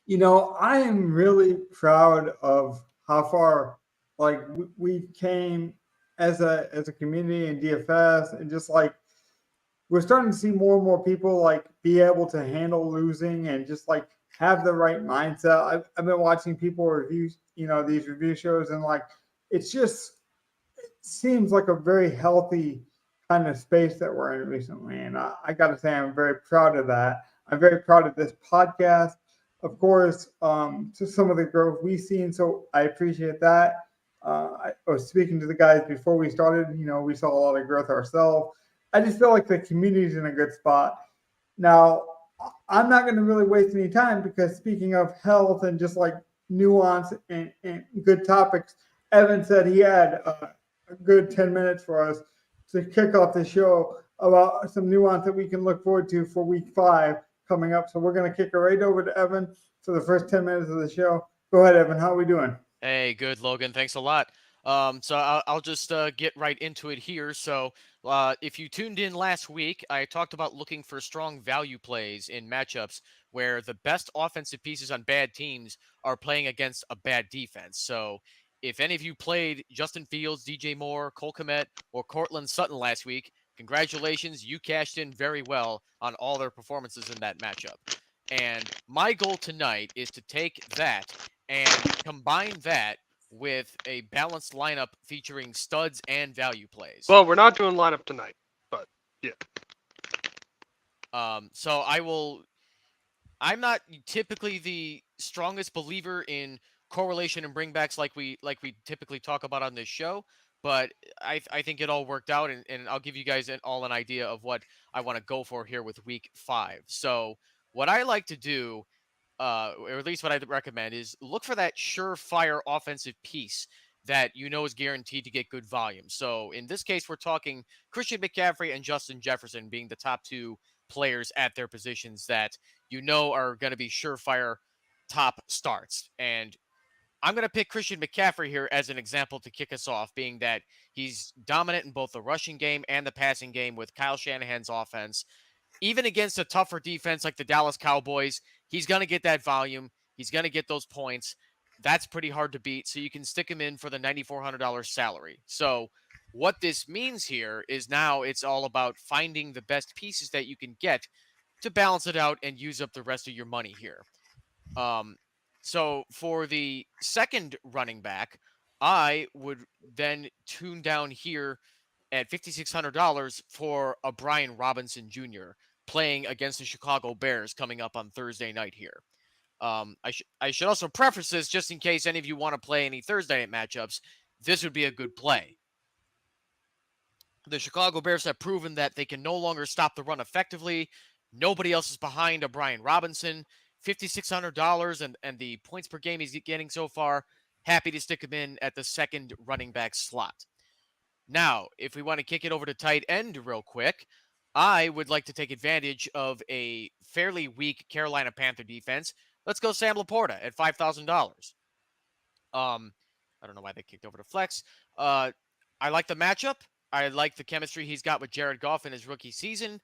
I am really proud of how far like we came as a community in DFS, and just like we're starting to see more and more people like be able to handle losing and just like have the right mindset. I've been watching people review, these review shows, and like it's just seems like a very healthy kind of space that we're in recently. And I got to say, I'm very proud of that. I'm very proud of this podcast, of course, to some of the growth we've seen. So I appreciate that. I was speaking to the guys before we started. We saw a lot of growth ourselves. I just feel like the community's in a good spot. Now, I'm not going to really waste any time because speaking of health and just like nuance and good topics, Evan said he had a good 10 minutes for us to kick off the show about some nuance that we can look forward to for week 5 coming up. So we're going to kick it right over to Evan for the first 10 minutes of the show. Go ahead, Evan. How are we doing? Hey, good, Logan. Thanks a lot. So I'll just get right into it here. So if you tuned in last week, I talked about looking for strong value plays in matchups where the best offensive pieces on bad teams are playing against a bad defense. So if any of you played Justin Fields, DJ Moore, Cole Kmet, or Cortland Sutton last week, congratulations, you cashed in very well on all their performances in that matchup. And my goal tonight is to take that and combine that with a balanced lineup featuring studs and value plays. Well, we're not doing lineup tonight, but yeah. So I'm not typically the strongest believer in correlation and bringbacks like we typically talk about on this show, but I think it all worked out, and I'll give you guys an idea of what I want to go for here with week 5. So what I like to do, or at least what I'd recommend, is look for that surefire offensive piece that you know is guaranteed to get good volume. So in this case, we're talking Christian McCaffrey and Justin Jefferson being the top two players at their positions that you know are going to be surefire top starts. And I'm going to pick Christian McCaffrey here as an example to kick us off, being that he's dominant in both the rushing game and the passing game with Kyle Shanahan's offense. Even against a tougher defense like the Dallas Cowboys, he's going to get that volume. He's going to get those points. That's pretty hard to beat. So you can stick him in for the $9,400 salary. So what this means here is now it's all about finding the best pieces that you can get to balance it out and use up the rest of your money here. Um, so for the second running back, I would then tune down here at $5,600 for a Brian Robinson Jr. playing against the Chicago Bears coming up on Thursday night here. I should also preface this just in case any of you want to play any Thursday night matchups. This would be a good play. The Chicago Bears have proven that they can no longer stop the run effectively. Nobody else is behind a Brian Robinson. $5,600 and the points per game he's getting so far. Happy to stick him in at the second running back slot. Now, if we want to kick it over to tight end real quick, I would like to take advantage of a fairly weak Carolina Panther defense. Let's go Sam Laporta at $5,000. I don't know why they kicked over to flex. I like the matchup. I like the chemistry he's got with Jared Goff in his rookie season.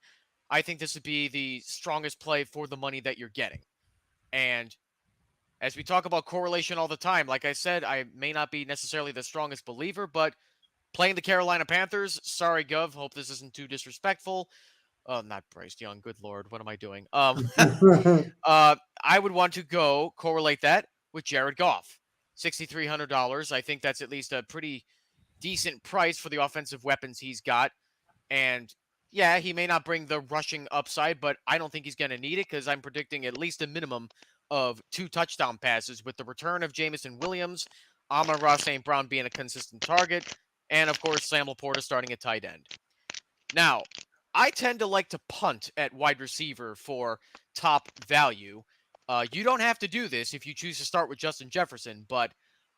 I think this would be the strongest play for the money that you're getting. And as we talk about correlation all the time, like I said, I may not be necessarily the strongest believer, but playing the Carolina Panthers, sorry, Gov, hope this isn't too disrespectful. Not Bryce Young, good Lord, what am I doing? I would want to go correlate that with Jared Goff. $6,300. I think that's at least a pretty decent price for the offensive weapons he's got. And yeah, he may not bring the rushing upside, but I don't think he's going to need it because I'm predicting at least a minimum of 2 touchdown passes with the return of Jamison Williams, Amon-Ra St. Brown being a consistent target, and of course, Sam Laporta starting at tight end. Now, I tend to like to punt at wide receiver for top value. You don't have to do this if you choose to start with Justin Jefferson, but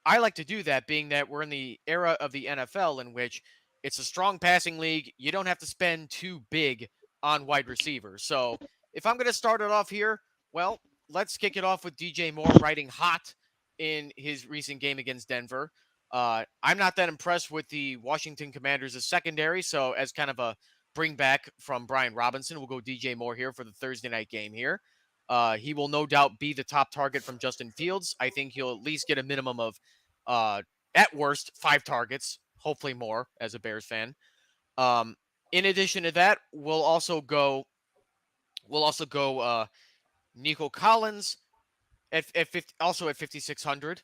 I like to do that, being that we're in the era of the NFL in which it's a strong passing league. You don't have to spend too big on wide receivers. So if I'm going to start it off here, well, let's kick it off with DJ Moore riding hot in his recent game against Denver. I'm not that impressed with the Washington Commanders' secondary, so as kind of a bring back from Brian Robinson, we'll go DJ Moore here for the Thursday night game here. He will no doubt be the top target from Justin Fields. I think he'll at least get a minimum of, at worst, 5 targets, hopefully more as a Bears fan. In addition to that, we'll also go Nico Collins also at 5,600,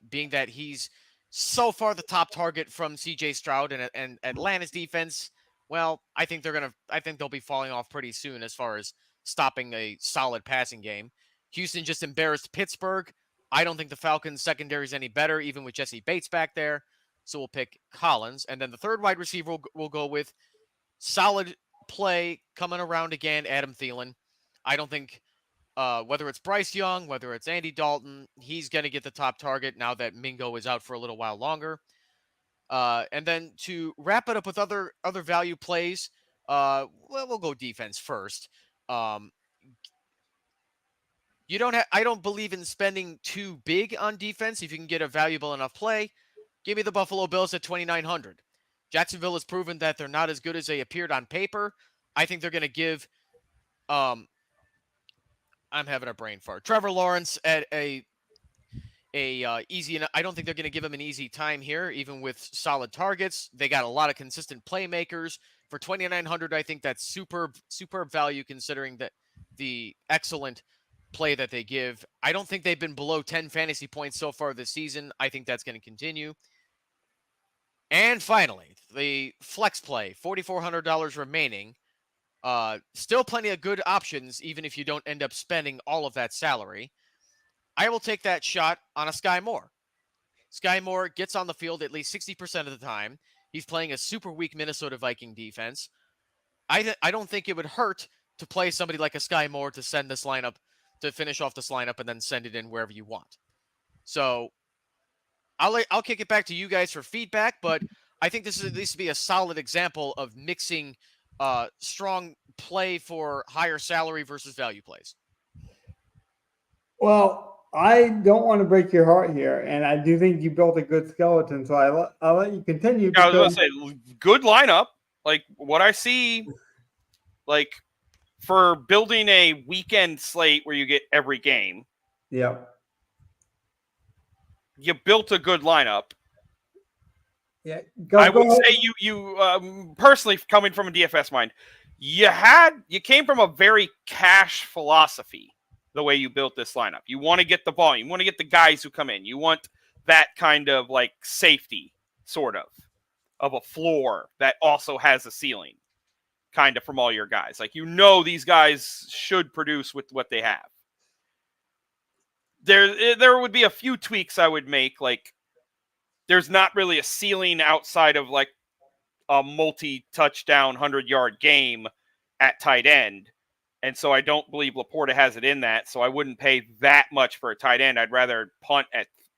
being that he's so far the top target from C.J. Stroud and Atlanta's defense. Well, I think they'll be falling off pretty soon as far as stopping a solid passing game. Houston just embarrassed Pittsburgh. I don't think the Falcons' secondary is any better, even with Jesse Bates back there. So we'll pick Collins, and then the third wide receiver we'll go with solid play coming around again, Adam Thielen. I don't think whether it's Bryce Young, whether it's Andy Dalton, he's going to get the top target now that Mingo is out for a little while longer. And then to wrap it up with other value plays, well, we'll go defense first. I don't believe in spending too big on defense if you can get a valuable enough play. Give me the Buffalo Bills at 2,900. Jacksonville has proven that they're not as good as they appeared on paper. I think they're going to give I'm having a brain fart. Trevor Lawrence at easy. I don't think they're going to give him an easy time here, even with solid targets. They got a lot of consistent playmakers for 2,900. I think that's superb value considering that the excellent play that they give. I don't think they've been below 10 fantasy points so far this season. I think that's going to continue. And finally, the flex play, $4,400 remaining. Still plenty of good options, even if you don't end up spending all of that salary. I will take that shot on a Sky Moore. Sky Moore gets on the field at least 60% of the time. He's playing a super weak Minnesota Viking defense. I don't think it would hurt to play somebody like a Sky Moore to send this lineup, to finish off this lineup and then send it in wherever you want. So I'll kick it back to you guys for feedback, but I think this is at least be a solid example of mixing strong play for higher salary versus value plays. Well, I don't want to break your heart here, and I do think you built a good skeleton, so I'll let you continue. I was going to say, good lineup. Like, what I see, like, for building a weekend slate where you get every game. Yep. You built a good lineup. Yeah, I would say you personally, coming from a DFS mind, you came from a very cash philosophy. The way you built this lineup, you want to get the volume, you want to get the guys who come in, you want that kind of like safety, sort of a floor that also has a ceiling, kind of from all your guys. Like these guys should produce with what they have. There would be a few tweaks I would make. Like there's not really a ceiling outside of like a multi-touchdown 100-yard game at tight end. And so I don't believe Laporta has it in that. So I wouldn't pay that much for a tight end. I'd rather punt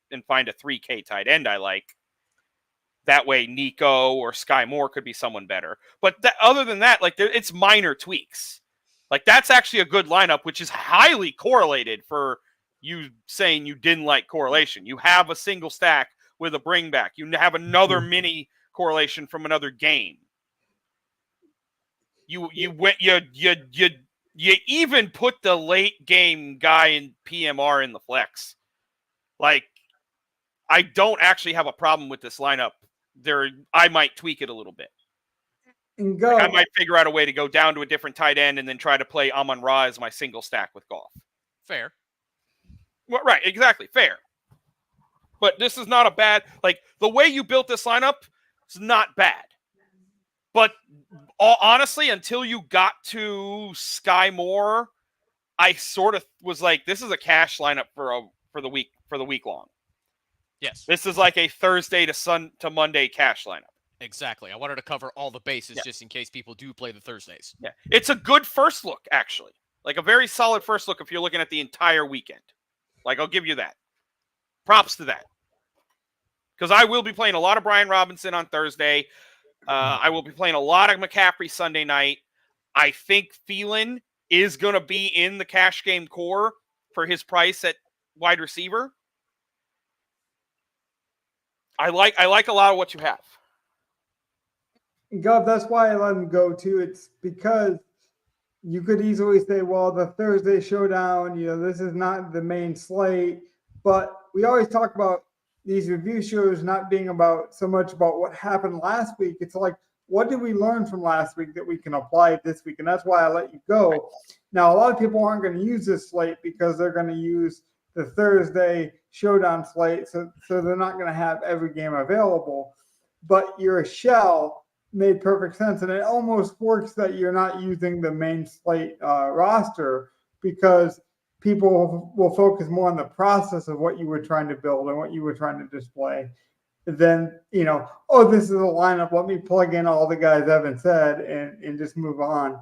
and find a 3K tight end I like. That way Nico or Sky Moore could be someone better. But other than that, like it's minor tweaks. Like that's actually a good lineup, which is highly correlated for you saying you didn't like correlation. You have a single stack with a bring back. You have another mini correlation from another game. You even put the late game guy in PMR in the flex. Like, I don't actually have a problem with this lineup. I might tweak it a little bit. Like I might figure out a way to go down to a different tight end and then try to play Amon-Ra as my single stack with Goff. Fair. Well, right, exactly, fair. But this is not a bad, like, the way you built this lineup is not bad. But honestly, until you got to Sky Moore, I sort of was like, this is a cash lineup for the week long. Yes. This is like a Thursday to Monday cash lineup. Exactly. I wanted to cover all the bases just in case people do play the Thursdays. Yeah. It's a good first look, actually. Like a very solid first look if you're looking at the entire weekend. Like, I'll give you that. Props to that. Because I will be playing a lot of Brian Robinson on Thursday. I will be playing a lot of McCaffrey Sunday night. I think Thielen is going to be in the cash game core for his price at wide receiver. I like a lot of what you have. Gov, that's why I let him go too. It's because you could easily say, well, the Thursday showdown, this is not the main slate. But we always talk about these review shows not being about so much about what happened last week. It's like, what did we learn from last week that we can apply this week? And that's why I let you go. Now, a lot of people aren't going to use this slate because they're going to use the Thursday showdown slate. So they're not going to have every game available. But your shell made perfect sense. And it almost works that you're not using the main slate roster because people will focus more on the process of what you were trying to build and what you were trying to display. Then, this is a lineup. Let me plug in all the guys Evan said and just move on.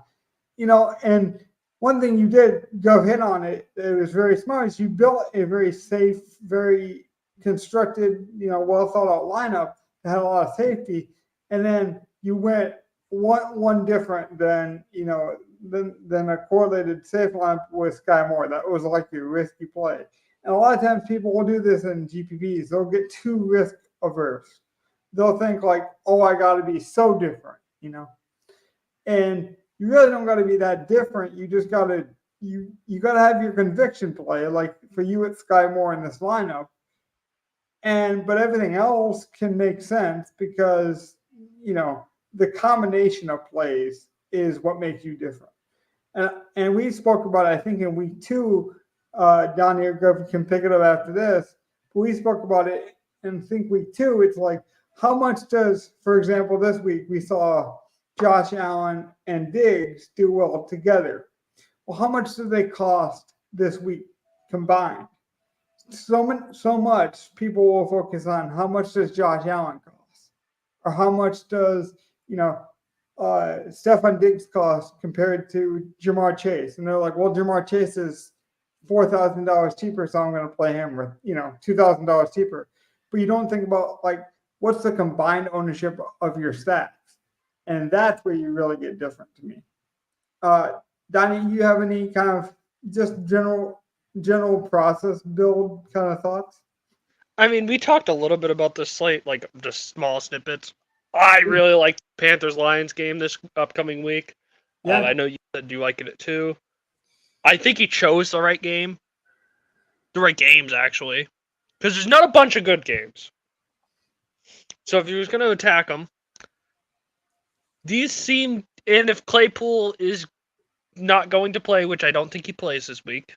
And one thing you did go hit on it was very smart is you built a very safe, very constructed, well thought out lineup that had a lot of safety. And then you went one different than a correlated safe lineup with Sky Moore. That was like a risky play. And a lot of times people will do this in GPPs. They'll get too risk averse. They'll think like, oh, I got to be so different, and you really don't got to be that different. You just got to you got to have your conviction play, like for you at Sky Moore in this lineup. But everything else can make sense because the combination of plays is what makes you different. And we spoke about it, I think, in week 2. Don here can pick it up after this. But we spoke about it in week 2. It's like, how much does, for example, this week we saw Josh Allen and Diggs do well together. Well, how much do they cost this week combined? So much people will focus on how much does Josh Allen cost, or how much does Stephon Diggs cost compared to Jamar Chase, and they're like, well, Jamar Chase is $4,000 cheaper, so I'm going to play him with $2,000 cheaper. But you don't think about like what's the combined ownership of your stacks, and that's where you really get different to me. Donnie, you have any kind of just general process build kind of thoughts? I mean, we talked a little bit about this slate, like just small snippets. I really like Panthers-Lions game this upcoming week. Yeah. I know you said you like it too. I think he chose the right game. The right games, actually. Because there's not a bunch of good games. So if he was going to attack them, these seem... And if Claypool is not going to play, which I don't think he plays this week.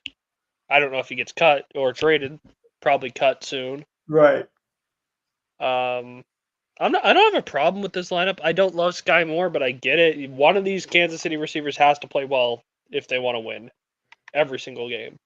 I don't know if he gets cut or traded. Probably cut soon. Right. I don't have a problem with this lineup. I don't love Sky Moore, but I get it. One of these Kansas City receivers has to play well if they want to win every single game.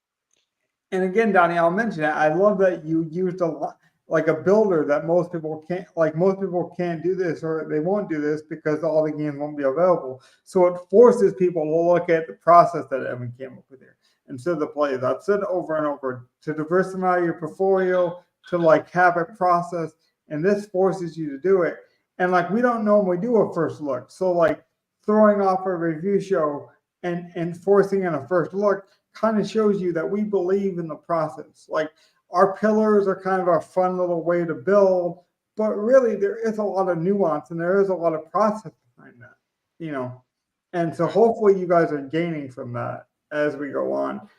And again, Donnie, I'll mention it. I love that you used a lot like a builder that most people can't. Like most people can't do this, or they won't do this because all the games won't be available. So it forces people to look at the process that Evan came up with here instead of the plays. I've said over and over to diversify your portfolio, to like have a process, and this forces you to do it. And like we don't normally do a first look, so like throwing off a review show and forcing in a first look kind of shows you that we believe in the process. Like our pillars are kind of a fun little way to build, but really there is a lot of nuance and there is a lot of process behind that, And so hopefully you guys are gaining from that as we go on.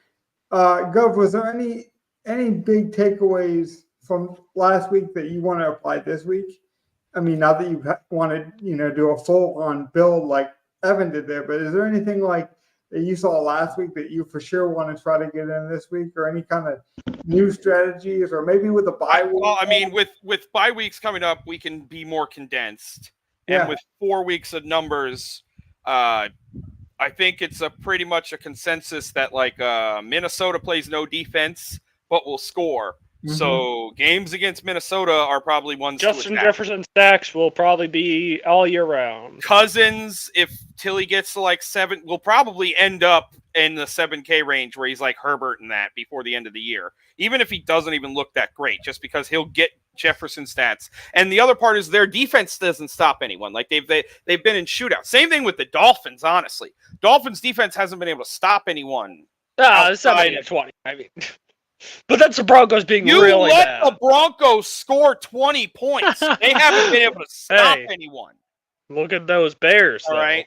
Gov, was there any big takeaways from last week that you want to apply this week? I mean, not that you want to, do a full-on build like Evan did there, but is there anything like that you saw last week that you for sure want to try to get in this week, or any kind of new strategies, or maybe with a bye week? Well, I mean, with bye weeks coming up, we can be more condensed. And with 4 weeks of numbers, I think it's pretty much a consensus that like Minnesota plays no defense, but will score. Mm-hmm. So games against Minnesota are probably ones. Justin Jefferson stacks will probably be all year round. Cousins, till he gets to like 7, will probably end up in the 7K range where he's like Herbert in that before the end of the year. Even if he doesn't even look that great, just because he'll get Jefferson stats. And the other part is their defense doesn't stop anyone. Like they've been in shootouts. Same thing with the Dolphins, honestly. Dolphins defense hasn't been able to stop anyone. 7-20. I mean, but that's the Broncos being really bad. You let the Broncos score 20 points. They haven't been able to stop anyone. Look at those Bears, though. All right.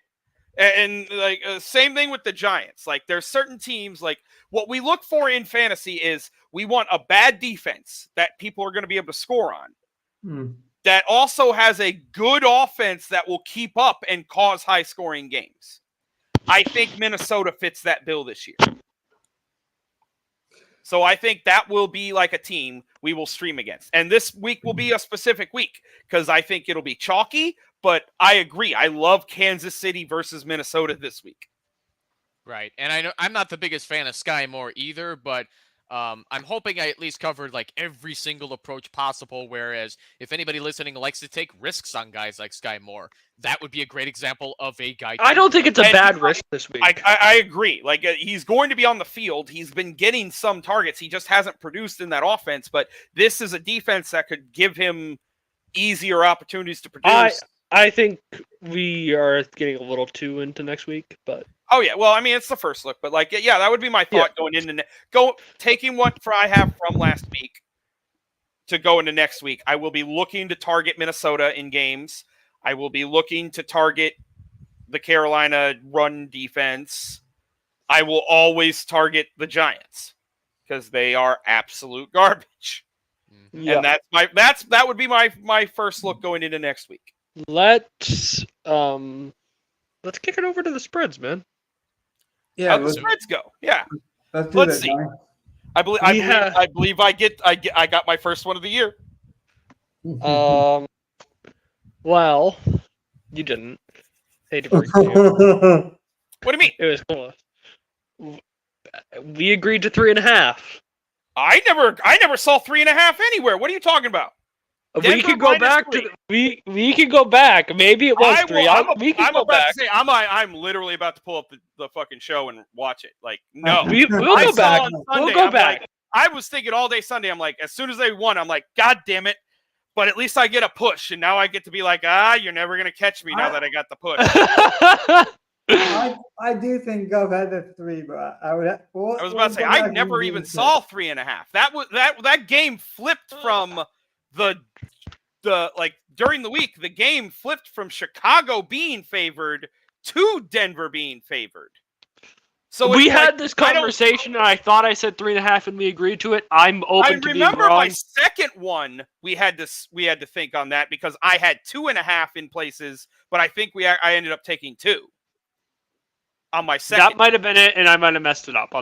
And like same thing with the Giants. Like there's certain teams, like what we look for in fantasy is we want a bad defense that people are going to be able to score on. That also has a good offense that will keep up and cause high scoring games. I think Minnesota fits that bill this year. So I think that will be like a team we will stream against. And this week will be a specific week because I think it'll be chalky, but I agree. I love Kansas City versus Minnesota this week. Right. And I know I'm not the biggest fan of Sky Moore either, but I'm hoping I at least covered like every single approach possible. Whereas if anybody listening likes to take risks on guys like Sky Moore, that would be a great example of a guy. I don't think it's a bad risk this week. I agree. Like he's going to be on the field. He's been getting some targets. He just hasn't produced in that offense. But this is a defense that could give him easier opportunities to produce. I think we are getting a little too into next week, but oh yeah, well, I mean it's the first look, but like yeah, that would be my thought going into taking what I have from last week to go into next week. I will be looking to target Minnesota in games. I will be looking to target the Carolina run defense. I will always target the Giants because they are absolute garbage. Yeah. And that would be my first look going into next week. Let's kick it over to the spreads, man. Yeah, the spreads go. Yeah, let's see. I believe I got my first one of the year. Well, you didn't. Hate to break it to you. What do you mean? It was close. We agreed to 3.5. I never saw 3.5 anywhere. What are you talking about? We could go back to we could go back. Maybe it was 3. We can go back. To say, I'm literally about to pull up the fucking show and watch it. Like no, we'll go back. We'll go back. Like, I was thinking all day Sunday. I'm like, as soon as they won, I'm like, God damn it! But at least I get a push, and now I get to be like, you're never gonna catch me now that I got the push. I do think Gov had the 3, but I was about to say I never even saw 3.5. That game flipped from the like during the week. The game flipped from Chicago being favored to Denver being favored. So we had this conversation, and I thought I said 3.5, and we agreed to it. I'm open to being wrong. I remember my second one. We had to think on that because I had 2.5 in places, but I think I ended up taking 2 on my second. That might have been it, and I might have messed it up.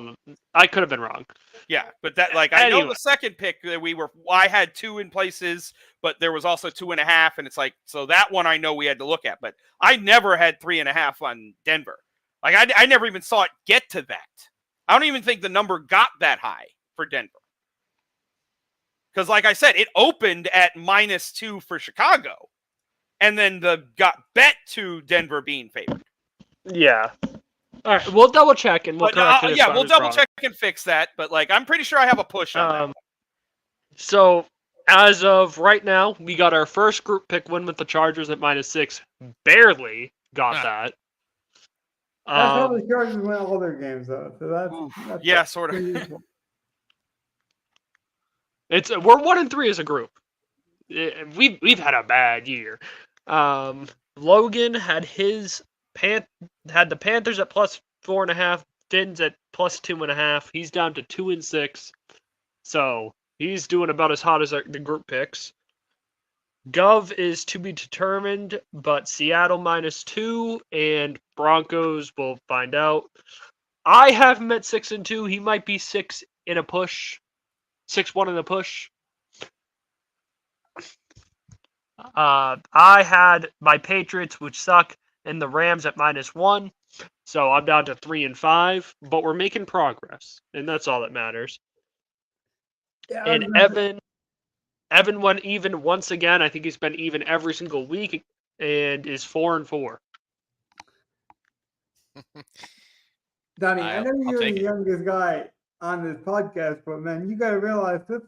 I could have been wrong. Yeah, but that I know the second pick that I had 2 in places, but there was also 2.5, and it's like so that one I know we had to look at, but I never had 3.5 on Denver. Like, I never even saw it get to that. I don't even think the number got that high for Denver. Because, like I said, it opened at -2 for Chicago. And then got bet to Denver being favored. Yeah. All right, we'll double check and we'll correct it. Yeah, we'll double check and fix that. But, like, I'm pretty sure I have a push on that. So, as of right now, we got our first group pick win with the Chargers at -6. Barely got that. That's how the Chargers win all their games, though. So that's sort of. We're 1-3 as a group. We've had a bad year. Logan had the Panthers at +4.5, Din's at +2.5. He's down to 2-6, so he's doing about as hot as the group picks. Gov is to be determined, but Seattle -2 and Broncos will find out. I have him at 6-2. He might be 6 in a push, 6-1 in a push. I had my Patriots, which suck, and the Rams at -1. So I'm down to 3-5, but we're making progress, and that's all that matters. Yeah, and Evan went even once again. I think he's been even every single week and is 4-4. Donnie, I know you're the youngest guy on this podcast, but man, you gotta realize this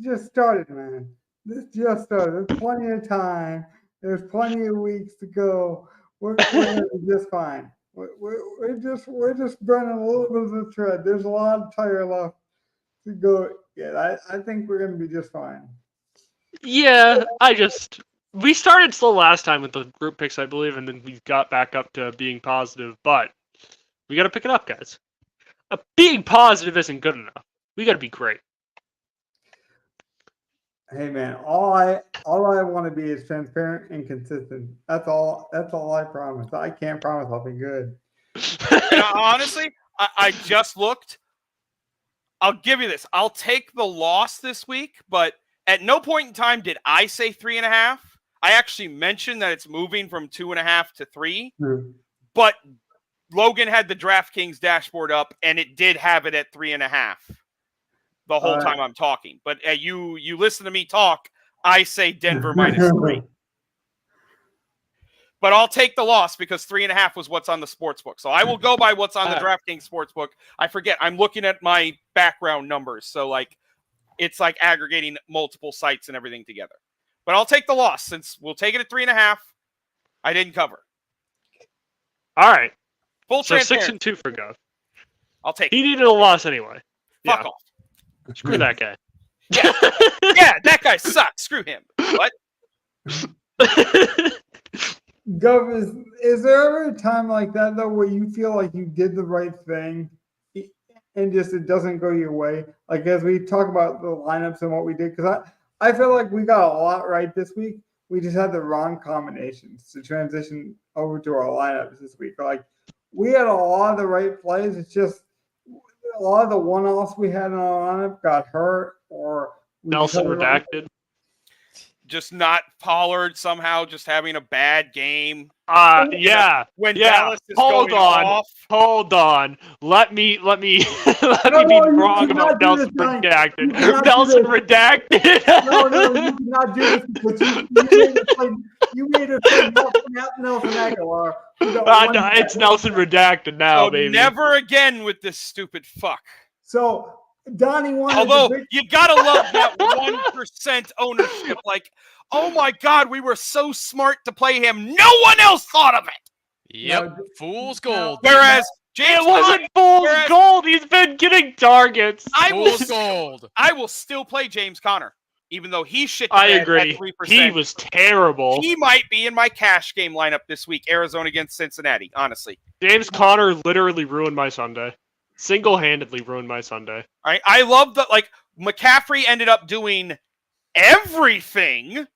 just started, man. This just started. There's plenty of time. There's plenty of weeks to go. We're gonna be just fine. We're just burning a little bit of the thread. There's a lot of tire left to go. Yeah, I think we're gonna be just fine. Yeah, I just We started slow last time with the group picks, I believe, and then we got back up to being positive. But we got to pick it up, guys. Being positive isn't good enough. We got to be great. Hey man, all I want to be is transparent and consistent. That's all I promise. I can't promise I'll be good. And honestly, I just looked. I'll give you this. I'll take the loss this week, but at no point in time did I say 3.5. I actually mentioned that it's moving from 2.5 to 3. But Logan had the DraftKings dashboard up, and it did have it at 3.5 the whole time I'm talking. But you listen to me talk, I say Denver -3. But I'll take the loss because 3.5 was what's on the sportsbook. So I will go by what's on the DraftKings sportsbook. I forget. I'm looking at my background numbers. So it's like aggregating multiple sites and everything together. But I'll take the loss since we'll take it at 3.5. I didn't cover. All right. Full So transparency. 6-2 for Gov. I'll take it. He needed a loss aney. Fuck off. Screw that guy. Yeah, that guy sucks. Screw him. What? Gov, is there ever a time like that though where you feel like you did the right thing and just it doesn't go your way? Like as we talk about the lineups and what we did, because I feel like we got a lot right this week. We just had the wrong combinations to transition over to our lineups this week. Like we had a lot of the right plays. It's just a lot of the one-offs we had in our lineup got hurt or Nelson redacted. Just not Pollard somehow just having a bad game. Yeah. When Dallas is Hold going on. off. Hold on. Let me be you wrong about cannot do Nelson this, Johnny. redacted. You cannot do Nelson this. redacted. No, you cannot do this because you made it play Nelson Aguilar. No, it's Nelson redacted now, So baby. never again with this stupid fuck. So Donnie wanted. Although you gotta love that 1% ownership. Like, oh my God, we were so smart to play him. No one else thought of it. Yep, fool's gold. Whereas James It wasn't fool's gold. He's been getting targets. Fool's gold. I will still play James Conner, even though he shit. I agree. At 3%. He was terrible. He might be in my cash game lineup this week. Arizona against Cincinnati. Honestly, James Conner literally ruined my Sunday. Single-handedly ruined my Sunday. I love that. Like McCaffrey ended up doing everything.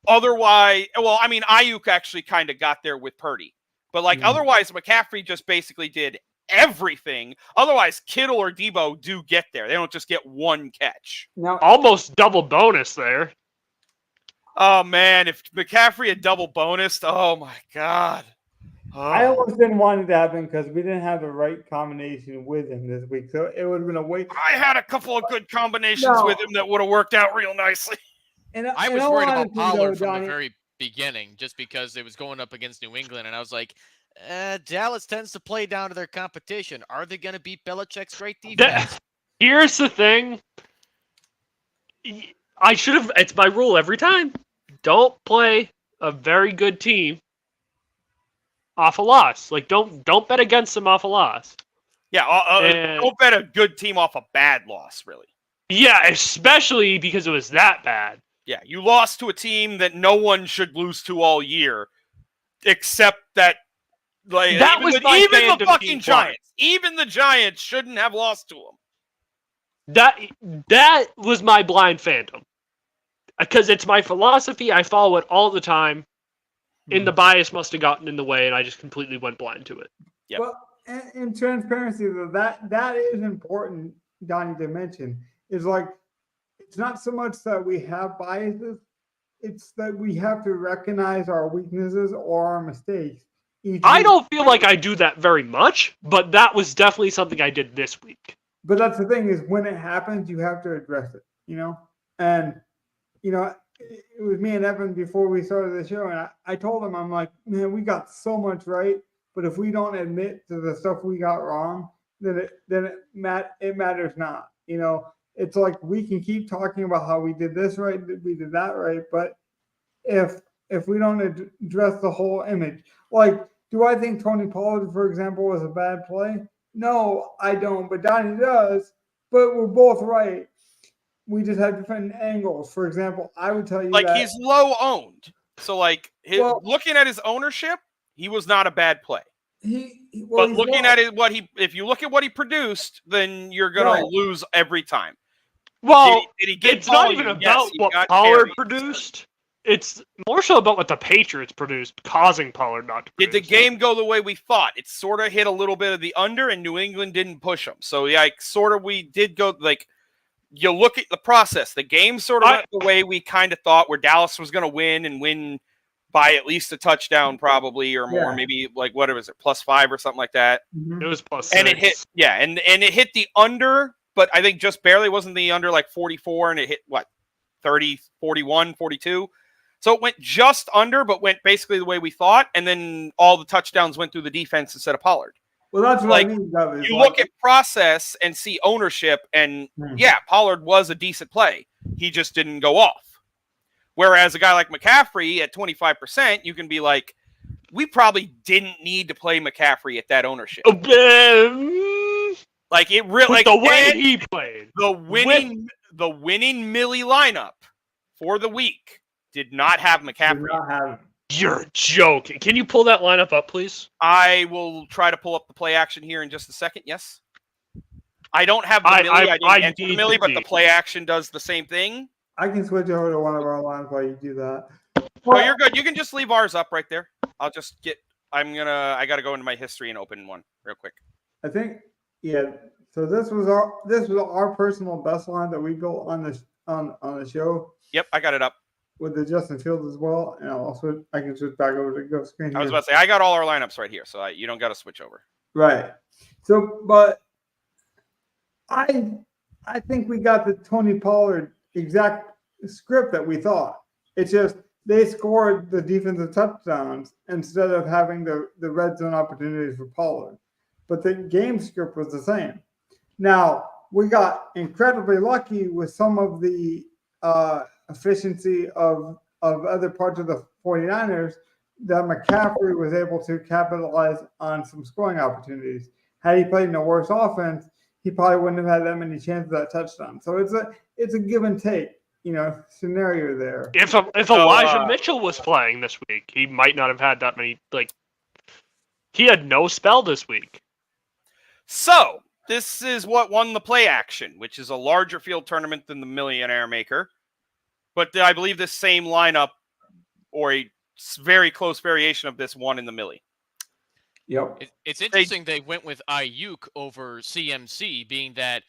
Otherwise, well, I mean, Ayuk actually kind of got there with Purdy, but otherwise, McCaffrey just basically did everything. Otherwise, Kittle or Debo do get there. They don't just get one catch. Now, Almost double bonus there. Oh man, if McCaffrey had double bonused, oh my God. I almost didn't want it to happen because we didn't have the right combination with him this week. So it would have been a waste. I had a couple of good combinations with him that would have worked out real nicely. I was worried about Pollard from the very beginning just because it was going up against New England. And I was like, Dallas tends to play down to their competition. Are they going to beat Belichick's great defense? Here's the thing. I should have. It's my rule every time. Don't play a very good team off a loss. Like don't bet against them off a loss. Yeah, don't bet a good team off a bad loss, really. Yeah, especially because it was that bad. Yeah, you lost to a team that no one should lose to all year, except that that was even the fucking Giants. Even the Giants shouldn't have lost to them. That was my blind phantom. Because it's my philosophy. I follow it all the time. And the bias must have gotten in the way, and I just completely went blind to it. Yep. Well, in transparency, though, that is important, Donnie, to mention. Is like, it's not so much that we have biases, it's that we have to recognize our weaknesses or our mistakes. I don't feel like I do that very much, but that was definitely something I did this week. But that's the thing is when it happens, you have to address it, And, it was me and Evan before we started the show, and I told him, I'm like, man, we got so much right, but if we don't admit to the stuff we got wrong, then it matters not. It's like we can keep talking about how we did this right, we did that right, but if we don't address the whole image, like, do I think Tony Pollard, for example, was a bad play? No, I don't, but Donnie does. But we're both right. we just have different angles. For example, I would tell you Like that he's low owned, so like Well- looking at his ownership, he was not a bad play. well, But he's looking low. at it, if you look at what he produced, then you're gonna Right. lose every time. Well, Did he get it's not even volume? Yes, about he what got Pollard carries. produced. It's more so about what the Patriots produced, causing Pollard not to Did the produce. game go the way we thought? It sort of hit a little bit of the under, and New England didn't push them. So yeah, we did go like. You look at the process. The game sort of went the way we kind of thought, where Dallas was going to win and win by at least a touchdown, probably or more, Yeah. maybe like what was it, +5 or something like that. Mhm. It was plus And 6. it hit, yeah, and it hit the under, but I think just barely. Wasn't the under like 44, and it hit what 30, 41, 42. So it went just under, but went basically the way we thought, and then all the touchdowns went through the defense instead of Pollard. Well, that's what Like, I mean. Gov, is You like- look at process and see ownership, and yeah, Pollard was a decent play. He just didn't go off. Whereas a guy like McCaffrey at 25%, you can be like, we probably didn't need to play McCaffrey at that ownership. Like it really, like the way and he played, the winning Millie lineup for the week did not have did McCaffrey. not have- you're joking. Can you pull that lineup up, please? I will try to pull up the play action here in just a second. Yes. I don't have the I- Millie. I- I didn't I enter the need Millie, to but the see. play action does the same thing. I can switch over to one of our lines while you do that. Oh, you're good. You can just leave ours up right there. I'll just get. I gotta go into my history and open one real quick. I think, yeah. So this was our personal best line that we built on the show Yep, I got it up. with the Justin Fields as well, and I can switch back over to go screen. I was here. about to say I got all our lineups right here, so you don't got to switch over. Right. So, but I think we got the Tony Pollard exact script that we thought. It's just they scored the defensive touchdowns instead of having the red zone opportunities for Pollard. But the game script was the same. Now, we got incredibly lucky with some of the efficiency of other parts of the 49ers that McCaffrey was able to capitalize on some scoring opportunities. Had he played in a worse offense, he probably wouldn't have had that many chances at touchdown. So it's a give and take, scenario there. If Elijah Mitchell was playing this week, he might not have had that many. He had no spell this week. So this is what won the play action, which is a larger field tournament than the Millionaire Maker. But I believe this same lineup or a very close variation of this won in the Millie. Yep. It's interesting they went with Ayuk over CMC, being that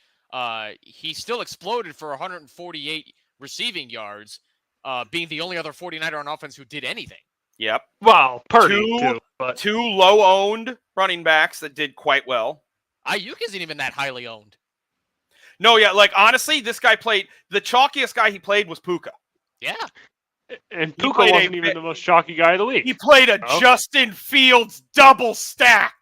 he still exploded for 148 receiving yards, being the only other 49er on offense who did anything. Yep. Well, Purdy too, but two low-owned running backs that did quite well. Ayuk isn't even that highly owned. No, yeah, honestly, this guy played the chalkiest guy he played was Puka. Yeah. And Puka wasn't even the most chalky guy of the week. He played a Justin Fields double stack.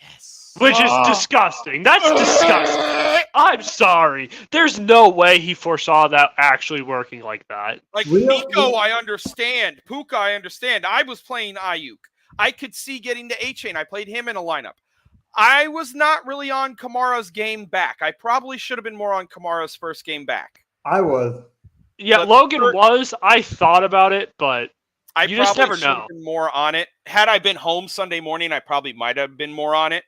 Yes. Which is disgusting. That's disgusting. I'm sorry. There's no way he foresaw that actually working like that. Nico, I understand. Puka, I understand. I was playing Ayuk. I could see getting to A-Chain. I played him in a lineup. I was not really on Kamara's game back. I probably should have been more on Kamara's first game back. I was. Yeah, But Logan was. I thought about it, but I you probably just never should have know. been more on it. Had I been home Sunday morning, I probably might have been more on it.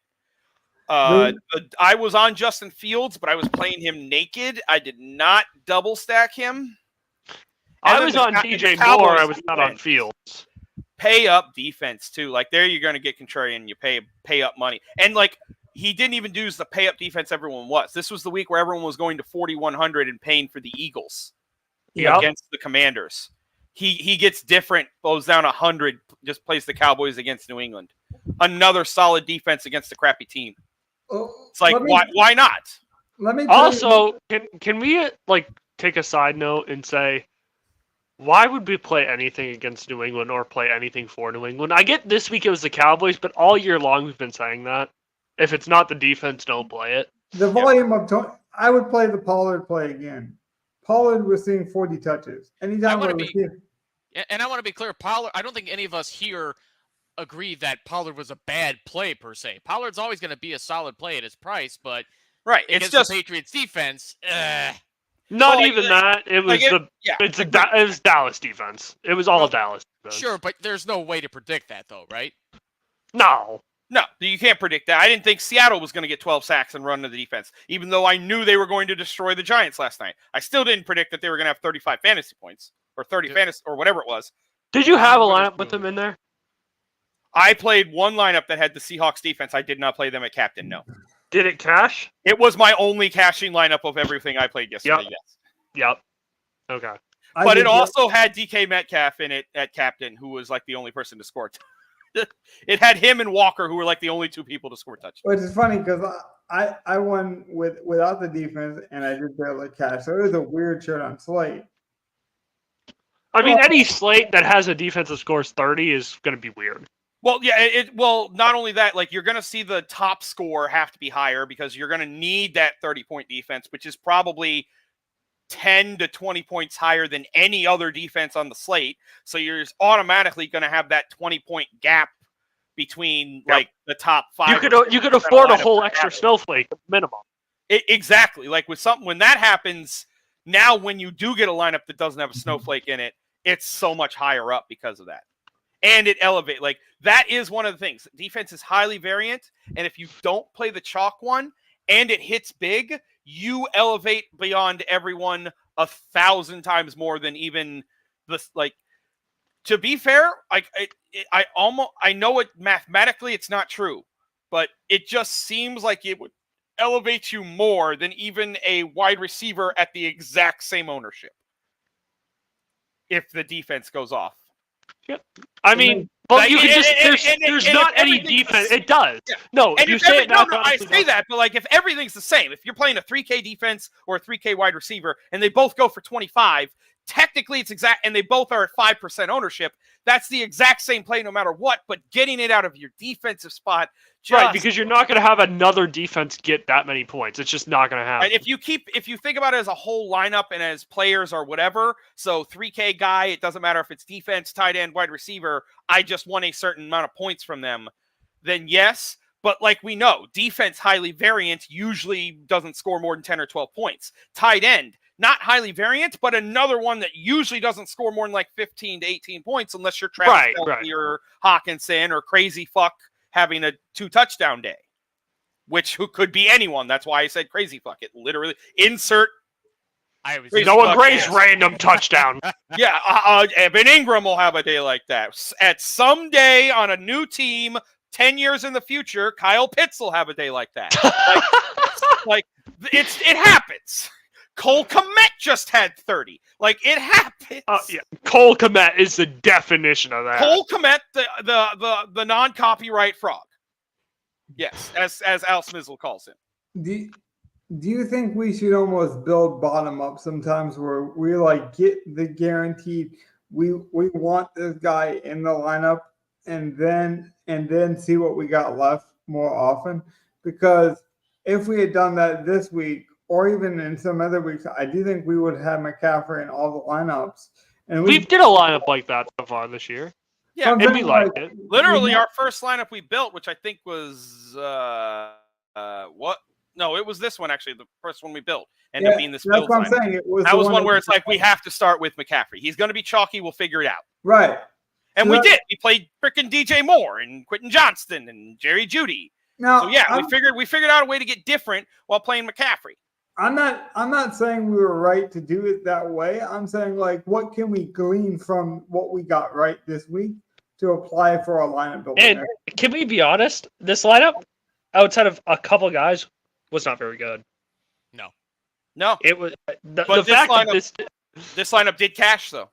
I was on Justin Fields, but I was playing him naked. I did not double stack him. I was on DJ Moore. I was not on Fields. Pay up defense too. There you're going to get contrarian. You pay up money, and he didn't even use the pay up defense everyone was. This was the week where everyone was going to 4,100 and paying for the Eagles against the Commanders. He gets different, goes down 100, just plays the Cowboys against New England. Another solid defense against a crappy team. It's why not? Let me also, can we take a side note and say, why would we play anything against New England or play anything for New England? I get this week it was the Cowboys, but all year long we've been saying that. If it's not the defense, don't play it. The volume of Tony, I would play the Pollard play again. Pollard was seeing 40 touches. Anytime and I want to be clear, Pollard, I don't think any of us here agree that Pollard was a bad play per se. Pollard's always going to be a solid play at his price, but right, it's just the Patriots defense. Not Well, even that. It was it was Dallas defense. It was all Dallas defense. Sure, but there's no way to predict that, though, right? No. No, you can't predict that. I didn't think Seattle was going to get 12 sacks and run to the defense, even though I knew they were going to destroy the Giants last night. I still didn't predict that they were going to have 35 fantasy points or 30 fantasy or whatever it was. Did you have a lineup with them in there? I played one lineup that had the Seahawks defense. I did not play them at captain, no. Did it cash? It was my only cashing lineup of everything I played yesterday, yes. Yep. Okay. But it also had DK Metcalf in it at captain, who was like the only person to score. It had him and Walker, who were like the only two people to score touchdowns. Which is funny because I won without the defense and I did barely cash. So it was a weird shirt on slate. I mean, any slate that has a defense that scores 30 is going to be weird. Well, yeah, well, not only that, like you're going to see the top score have to be higher because you're going to need that 30-point defense, which is probably 10 to 20 points higher than any other defense on the slate. So you're automatically going to have that 20-point gap between like the top 5. You could afford a whole extra snowflake minimum. Exactly. Like with something, when that happens, now when you do get a lineup that doesn't have a snowflake in it, it's so much higher up because of that. And it elevates. Like that is one of the things. Defense is highly variant. And if you don't play the chalk one and it hits big, you elevate beyond everyone 1,000 times more than even this. Like, to be fair, I know it mathematically it's not true, but it just seems like it would elevate you more than even a wide receiver at the exact same ownership if the defense goes off. Yeah. I mean, but you can just there's not any defense. It does. Yeah. No, and you say it now. No, I say that, but like if everything's the same, if you're playing a 3K defense or a 3K wide receiver and they both go for 25, technically it's exact, and they both are at 5% ownership. That's the exact same play no matter what, but getting it out of your defensive spot. Right, because you're not going to have another defense get that many points. It's just not going to happen. And if you think about it as a whole lineup and as players or whatever, so 3K guy, it doesn't matter if it's defense, tight end, wide receiver, I just won a certain amount of points from them, then yes. But like we know, defense highly variant usually doesn't score more than 10 or 12 points. Tight end, not highly variant, but another one that usually doesn't score more than like 15 to 18 points unless you're Travis Kelce or Hawkinson or crazy fuck having a 2-touchdown day, which could be anyone. That's why I said crazy fuck. It literally insert. No one grades random touchdown. Yeah, Evan Ingram will have a day like that. At some day on a new team, 10 years in the future, Kyle Pitts will have a day like that. It happens. Cole Kmet just had 30. Like, it happens. Yeah. Cole Kmet is the definition of that. Cole Kmet, the non-copyright frog. Yes, as Al Smizzle calls him. Do you think we should almost build bottom up sometimes where we like get the guaranteed we want this guy in the lineup and then see what we got left more often? Because if we had done that this week, or even in some other weeks, I do think we would have McCaffrey in all the lineups. And we did a lineup like that so far this year. Yeah, and we liked it. Literally, our first lineup we built, which I think was what? No, it was this one actually. The first one we built ended up being this. That's what I'm saying. It was that was one where it's like we have to start with McCaffrey. He's going to be chalky. We'll figure it out. Right. And we did. We played frickin' DJ Moore and Quentin Johnston and Jerry Jeudy. No, so yeah, we figured out a way to get different while playing McCaffrey. I'm not saying we were right to do it that way. I'm saying, like, what can we glean from what we got right this week to apply for our lineup building? And can we be honest? This lineup, outside of a couple guys, was not very good. No. It was the fact that this lineup did cash though.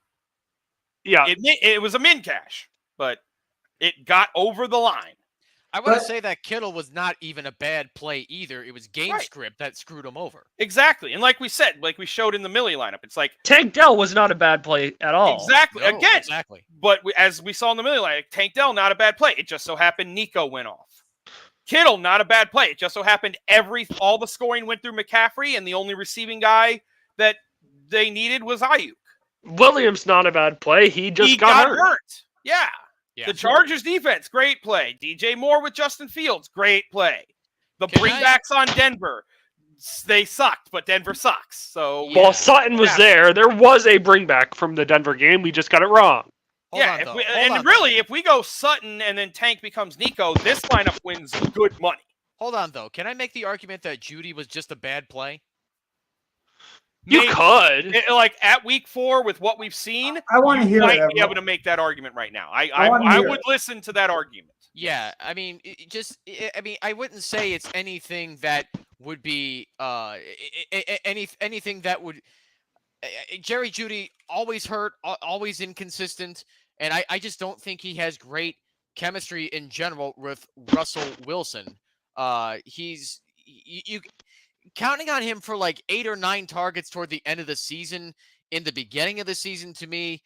Yeah, it was a min cash, but it got over the line. I want to say that Kittle was not even a bad play either. It was game script that screwed him over. Exactly. And like we said, like we showed in the Millie lineup, it's like Tank Dell was not a bad play at all. Exactly. No, Again. Exactly. But as we saw in the Millie lineup, Tank Dell, not a bad play. It just so happened Nico went off. Kittle, not a bad play. It just so happened all the scoring went through McCaffrey, and the only receiving guy that they needed was Ayuk. Williams, not a bad play. He got hurt. Yeah. The Chargers defense, great play. DJ Moore with Justin Fields, great play. The bringbacks on Denver. they sucked, but Denver sucks. So Yeah. Well, Sutton was there. There was a bringback from the Denver game. We just got it wrong. Hold yeah, on, if though. we, Hold and on, really, if we go Sutton and then Tank becomes Nico, this lineup wins good money. Hold on, though. Can I make the argument that Judy was just a bad play? You Maybe. could. Like at week 4 with what we've seen, I want to you hear might it. be able to make that argument right now. I wanna I hear would it. listen to that argument. Yeah, I mean, I wouldn't say it's anything that would be anything that would. Jerry Jeudy always hurt, always inconsistent, and I just don't think he has great chemistry in general with Russell Wilson. He's you counting on him for like 8 or 9 targets toward the end of the season. In the beginning of the season, to me,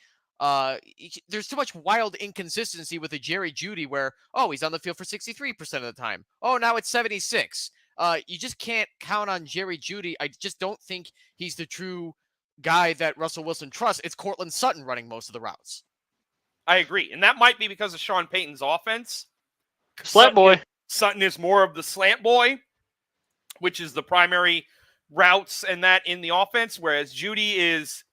there's too much wild inconsistency with the Jerry Jeudy where, oh, he's on the field for 63% of the time. Oh, now it's 76. You just can't count on Jerry Jeudy. I just don't think he's the true guy that Russell Wilson trusts. It's Cortland Sutton running most of the routes. I agree. And that might be because of Sean Payton's offense. Slant boy. Sutton is more of the slant boy, which is the primary routes and that in the offense, whereas Jeudy is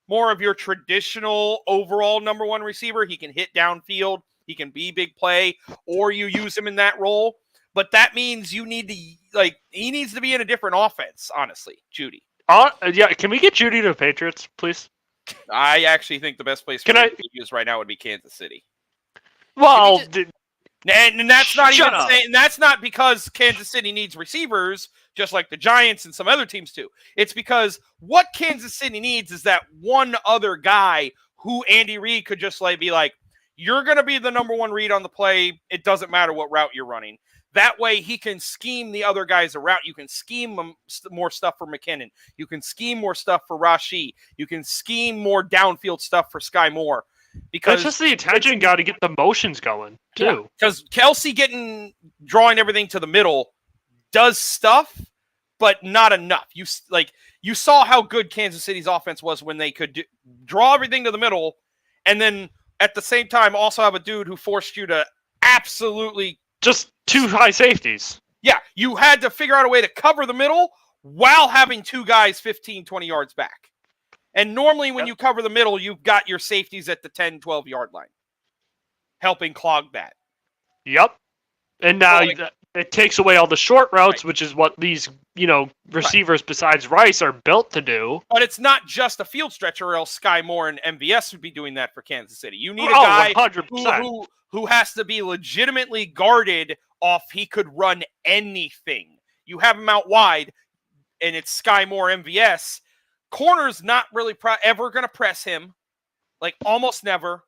more of your traditional overall number 1 receiver. He can hit downfield. He can be big play, or you use him in that role. But that means you need to, he needs to be in a different offense, honestly, Jeudy. Yeah, can we get Jeudy to the Patriots, please? I actually think the best place for him to be used right now would be Kansas City. Well, and that's not Shut even up. saying that's not because Kansas City needs receivers, just like the Giants and some other teams do. It's because what Kansas City needs is that one other guy who Andy Reid could just be like, you're going to be the number 1 read on the play. It doesn't matter what route you're running. That way he can scheme the other guys around. You can scheme more stuff for McKinnon. You can scheme more stuff for Rashee. You can scheme more downfield stuff for Sky Moore. Because that's just the attention guy to get the motions going, too. Because Kelsey drawing everything to the middle does stuff, but not enough. You saw how good Kansas City's offense was when they could draw everything to the middle, and then at the same time also have a dude who forced you to absolutely just 2 high safeties. Yeah, you had to figure out a way to cover the middle while having 2 guys 15, 20 yards back. And normally when you cover the middle, you've got your safeties at the 10, 12-yard line, helping clog that. Yep. And now it takes away all the short routes, which is what these, receivers besides Rice are built to do. But it's not just a field stretcher, or else Sky Moore and MVS would be doing that for Kansas City. You need a guy 100%. who has to be legitimately guarded off he could run anything. You have him out wide, and it's Sky Moore, MVS. Corner's not really ever going to press him, almost never.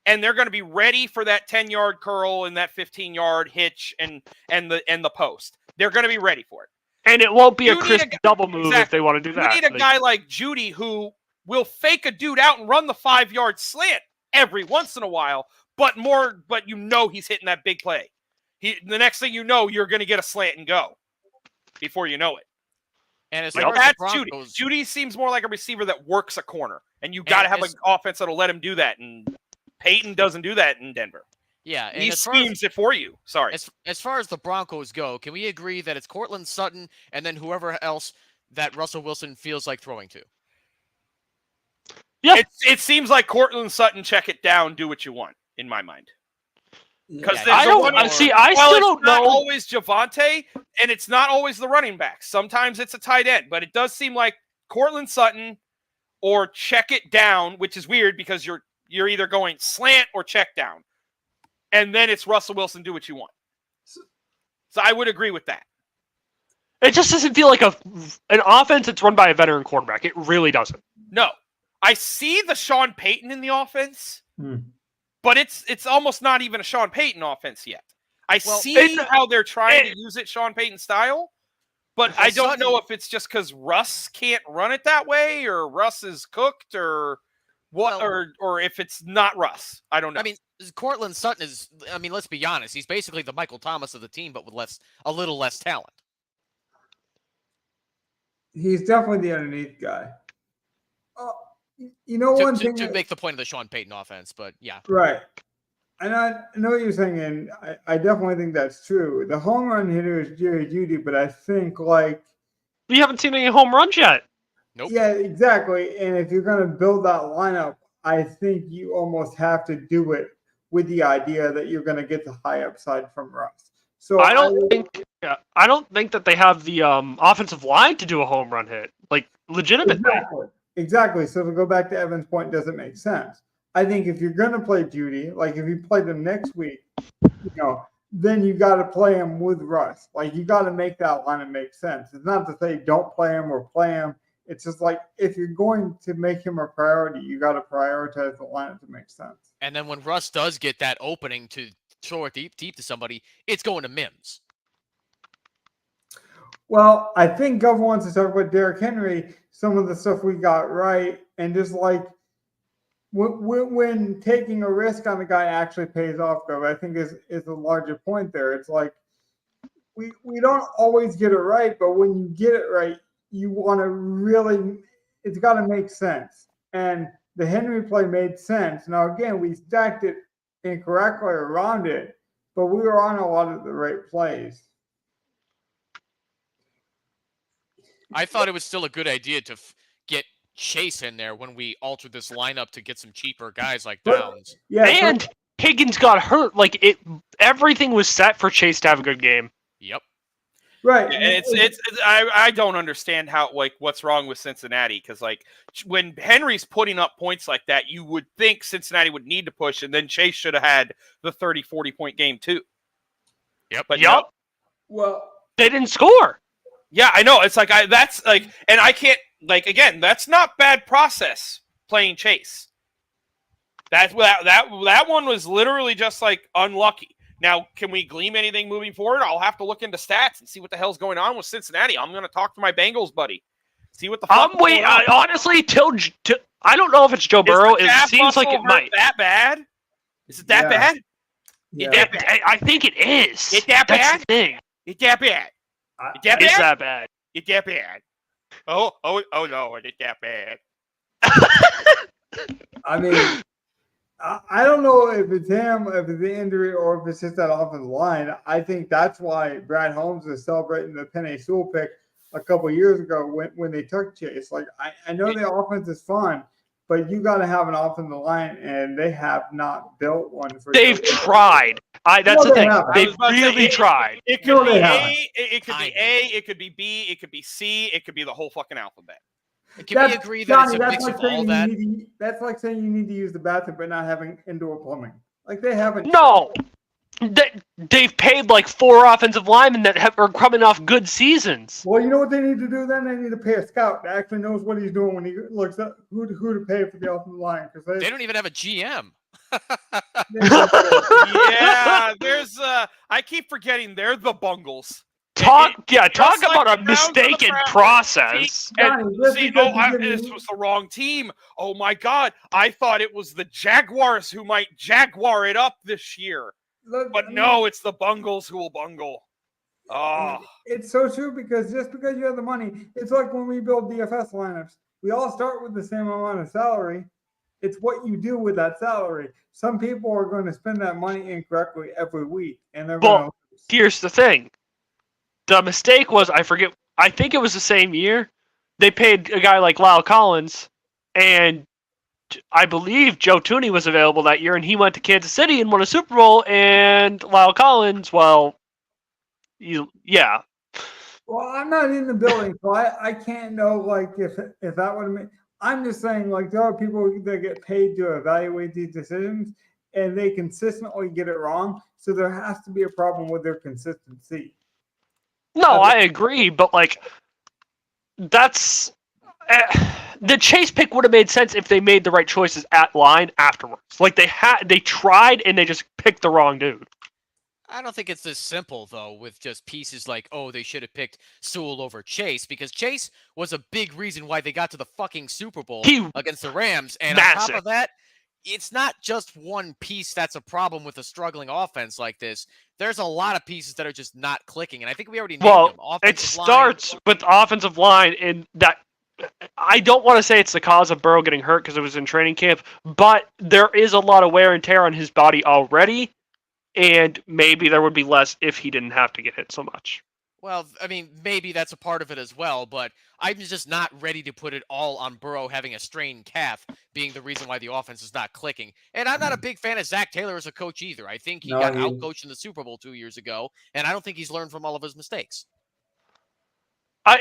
And they're going to be ready for that 10-yard curl and that 15-yard hitch and the post. They're going to be ready for it. And it won't be a crisp double move if they want to do that. You need a guy like Jeudy who will fake a dude out and run the 5-yard slant every once in a while, but he's hitting that big play. The next thing you know, you're going to get a slant and go before you know it. And as that's Jeudy. Jeudy seems more like a receiver that works a corner, and you got to have an offense that'll let him do that. And Peyton doesn't do that in Denver. Yeah, and he schemes it for you. Sorry. As far as the Broncos go, can we agree that it's Cortland Sutton and then whoever else that Russell Wilson feels like throwing to? Yeah. It seems like Cortland Sutton, check it down, do what you want, in my mind. Because I still don't know. Not always Javante, and it's not always the running back. Sometimes it's a tight end, but it does seem like Cortland Sutton or check it down, which is weird because you're either going slant or check down, and then it's Russell Wilson, do what you want. So I would agree with that. It just doesn't feel like an offense that's run by a veteran quarterback. It really doesn't. No, I see the Sean Payton in the offense. But it's almost not even a Sean Payton offense yet. I see how they're trying to use it Sean Payton style, but I don't know if it's just because Russ can't run it that way, or Russ is cooked, or what, or if it's not Russ. I don't know. I mean, Cortland Sutton is. I mean, let's be honest. He's basically the Michael Thomas of the team, but with a little less talent. He's definitely the underneath guy. One thing to make the point of the Sean Payton offense, but yeah. Right. And I know what you're saying, and I definitely think that's true. The home run hitter is Jerry Jeudy, but I think we haven't seen any home runs yet. Nope. Yeah, exactly. And if you're going to build that lineup, I think you almost have to do it with the idea that you're going to get the high upside from Russ. So I don't think that they have the offensive line to do a home run hit, like legitimately. Exactly. So to go back to Evan's point, doesn't make sense. I think if you're going to play Judy, like if you play them next week, then you got to play him with Russ. Like you got to make that lineup make sense. It's not to say don't play him or play him. It's just like if you're going to make him a priority, you got to prioritize the lineup to make sense. And then when Russ does get that opening to throw it deep to somebody, it's going to Mims. Well, I think Gov wants to talk about Derrick Henry, some of the stuff we got right, and just like when taking a risk on a guy actually pays off, Gov, I think is a larger point there. It's like we don't always get it right, but when you get it right, you want to really, it's got to make sense. And the Henry play made sense. Now, again, we stacked it incorrectly around it, but we were on a lot of the right plays. I thought it was still a good idea to get Chase in there when we altered this lineup to get some cheaper guys like Downs. Yeah, and Higgins got hurt. Like everything was set for Chase to have a good game. Yep. Right. And I don't understand how, like, what's wrong with Cincinnati, because like when Henry's putting up points like that, you would think Cincinnati would need to push, and then Chase should have had the 30-40 point game too. Yep. But Yep. no. Well, They didn't score. Yeah, I know. It's like that's like, and I can't, like, again, that's not bad process playing Chase. That one was literally just like unlucky. Now, can we glean anything moving forward? I'll have to look into stats and see what the hell's going on with Cincinnati. I'm going to talk to my Bengals buddy. See what the fuck. Honestly, I don't know if it's Joe Burrow. It seems like it might. That bad? Is it that bad? Yeah. I think it is. It's that bad? That's the thing. It's that bad. It's that It's bad? that bad. It's that bad. Oh no, it's that bad. I mean, I don't know if it's him, if it's the injury, or if it's just that offensive line. I think that's why Brad Holmes was celebrating the Penei Sewell pick a couple years ago when they took Chase. Like, I know the offense is fun, but you got to have an offensive line, and they have not built one. They've tried. That's the thing. They've really tried. It could be A, it could be A, it could be B, it could be C, it could be the whole fucking alphabet. Can we agree that Johnny, it's a mix of all that? That's like saying you need to use the bathroom but not having indoor plumbing. Like they haven't. No. They've paid like 4 offensive linemen that are coming off good seasons. Well, you know what they need to do then? They need to pay a scout that actually knows what he's doing when he looks up who to pay for the offensive line. Because They don't even have a GM. Yeah, there's I keep forgetting they're the Bungles. Talk like about a mistaken process. Johnny, This was the wrong team. Oh my God, I thought it was the Jaguars who might Jaguar it up this year, but no, it's the Bungles who will bungle. Oh, it's so true because just because you have the money, it's like when we build DFS lineups, we all start with the same amount of salary. It's what you do with that salary. Some people are going to spend that money incorrectly every week, and they're going to lose. Here's the thing. The mistake was, I think it was the same year, they paid a guy like Lyle Collins, and I believe Joe Tooney was available that year, and he went to Kansas City and won a Super Bowl, and Lyle Collins, yeah. Well, I'm not in the building, so I can't know like if that would have been. I'm just saying, like, there are people that get paid to evaluate these decisions, and they consistently get it wrong. So there has to be a problem with their consistency. No, I agree, but like, that's the Chase pick would have made sense if they made the right choices at line afterwards. Like they tried and they just picked the wrong dude. I don't think it's this simple, though, with just pieces like, oh, they should have picked Sewell over Chase, because Chase was a big reason why they got to the fucking Super Bowl against the Rams. And on top of that, it's not just one piece that's a problem with a struggling offense like this. There's a lot of pieces that are just not clicking, and I think we already named them. It starts with offensive line, and that I don't want to say it's the cause of Burrow getting hurt because it was in training camp, but there is a lot of wear and tear on his body already. And maybe there would be less if he didn't have to get hit so much. Well, I mean, maybe that's a part of it as well, but I'm just not ready to put it all on Burrow having a strained calf being the reason why the offense is not clicking. And I'm not a big fan of Zach Taylor as a coach either. I think he No, got outcoached in the Super Bowl 2 years ago, and I don't think he's learned from all of his mistakes.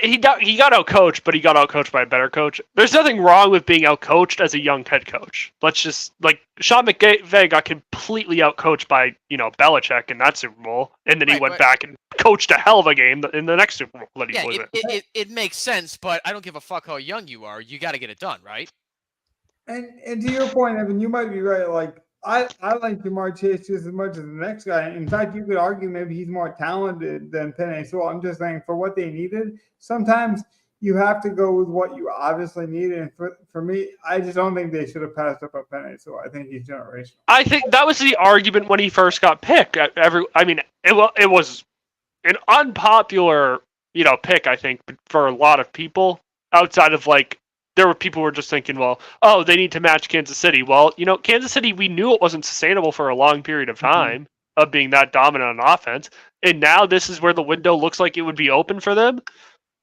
He got outcoached, but he got outcoached by a better coach. There's nothing wrong with being outcoached as a young head coach. Let's just Sean McVay got completely outcoached by Belichick in that Super Bowl, and then he went back and coached a hell of a game in the next Super Bowl that he was in. It makes sense, but I don't give a fuck how young you are. You got to get it done, right? And to your point, Evan, you might be right. Like I like Jamar Chase just as much as the next guy. In fact, you could argue maybe he's more talented than Penei Sewell. I'm just saying for what they needed, sometimes you have to go with what you obviously need. And for me, I just don't think they should have passed up on Penei Sewell. I think he's generational. I think that was the argument when he first got picked. It was an unpopular, pick, I think, for a lot of people outside of there were people who were just thinking, well, they need to match Kansas City. Well, Kansas City, we knew it wasn't sustainable for a long period of time of being that dominant on offense. And now this is where the window looks like it would be open for them.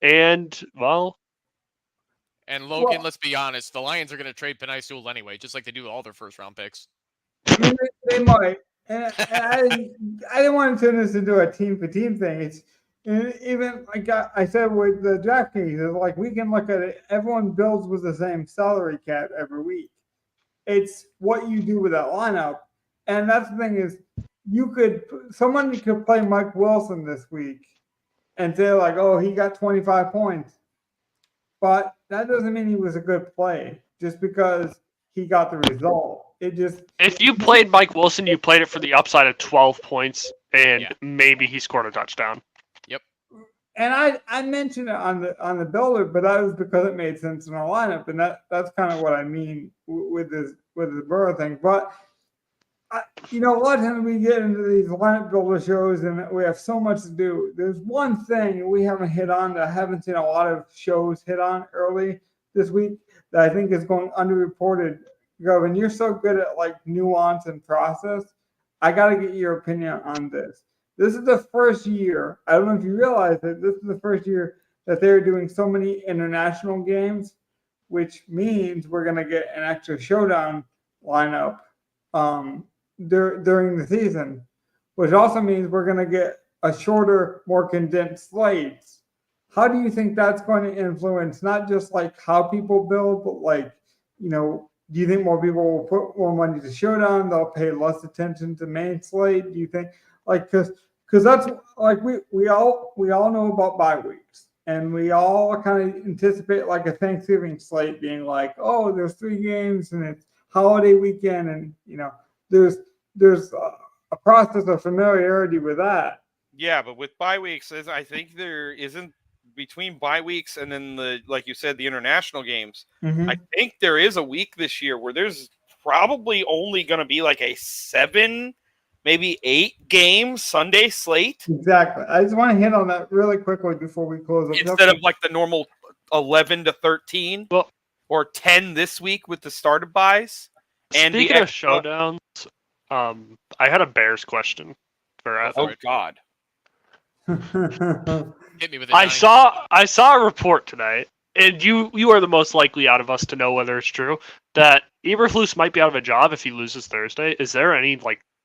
And, well. And Logan, let's be honest, the Lions are going to trade Penei Sewell anyway, just like they do with all their first-round picks. I mean, they might. And I didn't want to turn this into a team-for-team thing. It's even like I said with the DraftKings, it's like we can look at it. Everyone builds with the same salary cap every week. It's what you do with that lineup, and that's the thing is someone could play Mike Wilson this week and say like, oh, he got 25 points, but that doesn't mean he was a good play just because he got the result. If you played Mike Wilson, you played it for the upside of 12 points, and maybe he scored a touchdown. And I mentioned it on the builder, but that was because it made sense in our lineup, and that's kind of what I mean with the Burrow thing. But a lot of times we get into these lineup builder shows, and we have so much to do. There's one thing we haven't hit on that I haven't seen a lot of shows hit on early this week that I think is going underreported. Govin, you're so good at nuance and process. I got to get your opinion on this. This is the first year, I don't know if you realize it, this is the first year that they're doing so many international games, which means we're going to get an extra showdown lineup during the season, which also means we're going to get a shorter, more condensed slates. How do you think that's going to influence not just how people build, but do you think more people will put more money to showdown? They'll pay less attention to main slate? Do you think because that's we all know about bye weeks, and we all kind of anticipate a Thanksgiving slate being there's 3 games and it's holiday weekend, and there's a process of familiarity with that. Yeah, but with bye weeks, I think there isn't between bye weeks and then like you said, the international games. Mm-hmm. I think there is a week this year where there's probably only going to be a 7, maybe 8 game Sunday slate. Exactly. I just want to hit on that really quickly before we close up. Instead of the normal 11 to 13 or 10 this week with the start of buys. And speaking of showdowns, I had a Bears question for Oh God. Hit me with it. I saw a report tonight, and you are the most likely out of us to know whether it's true, that Eberflus might be out of a job if he loses Thursday. Is there any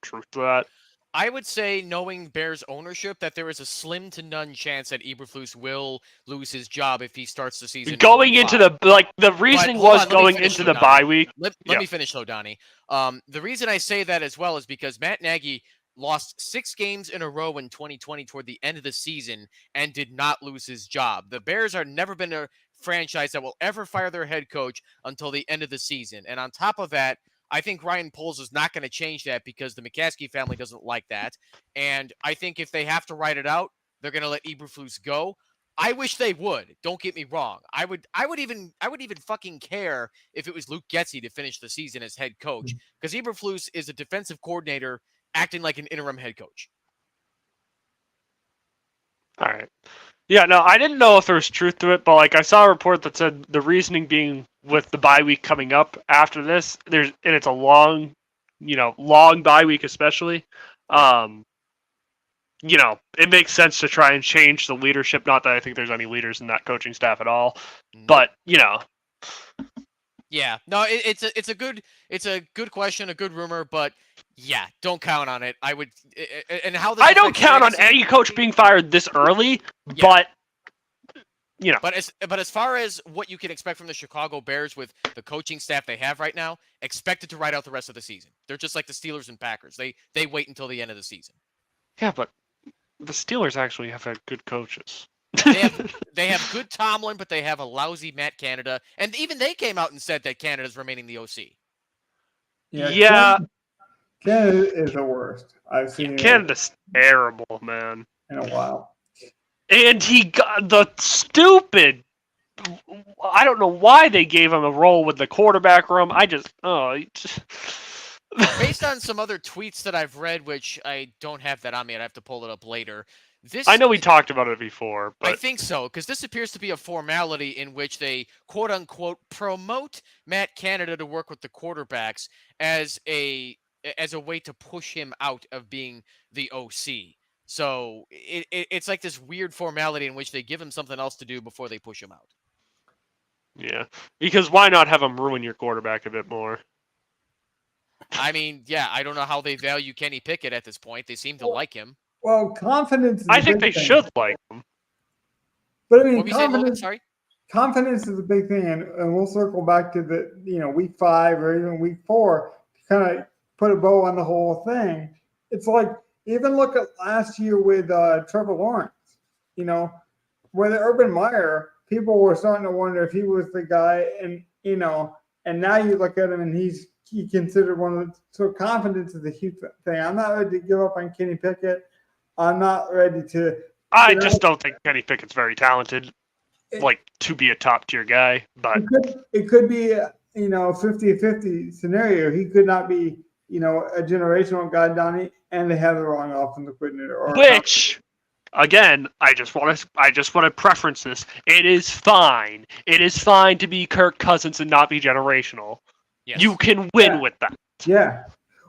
truth to that? I would say, knowing Bears ownership, that there is a slim to none chance that Eberflus will lose his job if he starts the season. Going into the reasoning was going into the bye week. Let me finish though, Donnie. The reason I say that as well is because Matt Nagy lost 6 games in a row in 2020 toward the end of the season and did not lose his job. The Bears are never been a franchise that will ever fire their head coach until the end of the season. And on top of that, I think Ryan Poles is not going to change that because the McCaskey family doesn't like that. And I think if they have to write it out, they're going to let Eberflus go. I wish they would. Don't get me wrong. I would even fucking care if it was Luke Getsy to finish the season as head coach, because Eberflus is a defensive coordinator acting like an interim head coach. All right. Yeah, no, I didn't know if there was truth to it, but I saw a report that said the reasoning being with the bye week coming up after this, and it's a long bye week especially. it makes sense to try and change the leadership. Not that I think there's any leaders in that coaching staff at all, No. but Yeah, no, it's a good question, a good rumor, but yeah, don't count on it. I would, and how this I don't affects count on fantasy- any coach being fired this early. Yeah. But But as far as what you can expect from the Chicago Bears with the coaching staff they have right now, expect it to ride out the rest of the season. They're just like the Steelers and Packers. They wait until the end of the season. yeah, but the Steelers actually have had good coaches. They have good Tomlin, but they have a lousy Matt Canada, and even they came out and said that Canada's remaining the OC. Yeah. Canada is the worst I've seen Canada's terrible, man. in a while. And he got the stupid. I don't know why they gave him a role with the quarterback room. Based on some other tweets that I've read, which I don't have that on me, I'd have to pull it up later. I know we talked about it before, but I think so, because this appears to be a formality in which they quote unquote promote Matt Canada to work with the quarterbacks as a way to push him out of being the OC. So it's like this weird formality in which they give him something else to do before they push him out. yeah, because why not have him ruin your quarterback a bit more? I mean, yeah, I don't know how they value Kenny Pickett at this point. They seem to like him. Well, confidence is I a think big they thing. should like him. But I mean, What were you saying, Logan? Sorry? confidence is a big thing, and we'll circle back to the week 5 or even week 4 to kind of put a bow on the whole thing. It's like even look at last year with Trevor Lawrence. With Urban Meyer, people were starting to wonder if he was the guy, and now you look at him and he considered one of the. So confidence is a huge thing. I'm not ready to give up on Kenny Pickett. I'm not ready to. I just don't think Kenny Pickett's very talented, to be a top tier guy. But it could be a 50-50 scenario. He could not be a generational guy, Donnie, and they have the wrong offensive coordinator. Which, again, I just want to preference this. It is fine. It is fine to be Kirk Cousins and not be generational. Yes. You can win with that. Yeah.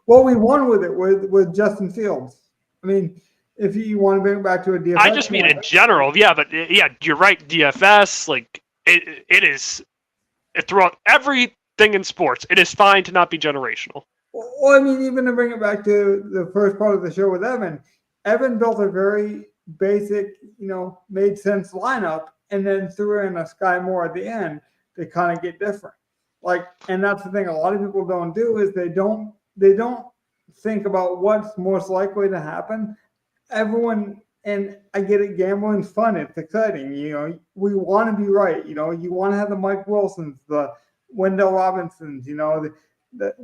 Well, we won with it with Justin Fields. I mean, if you want to bring it back to a DFS, I just mean in general. Yeah, but yeah, you're right. DFS, it is throughout everything in sports. It is fine to not be generational. Well, I mean, even to bring it back to the first part of the show with Evan, Evan built a very basic, made sense lineup, and then threw in a Sky Moore at the end to kind of get different. And that's the thing a lot of people don't do is they don't think about what's most likely to happen. Everyone, and I get it, gambling's fun, it's exciting. We want to be right. You want to have the Mike Wilsons, the Wendell Robinsons, the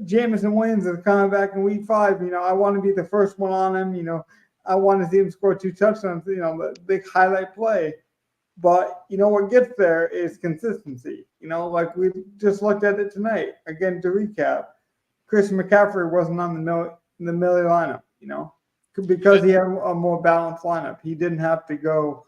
Jameson Williams is coming back in week 5. I want to be the first one on him. I want to see him score 2 touchdowns, the big highlight play. But what gets there is consistency. Like we just looked at it tonight. Again, to recap, Christian McCaffrey wasn't on the Millie lineup, because he had a more balanced lineup. He didn't have to go,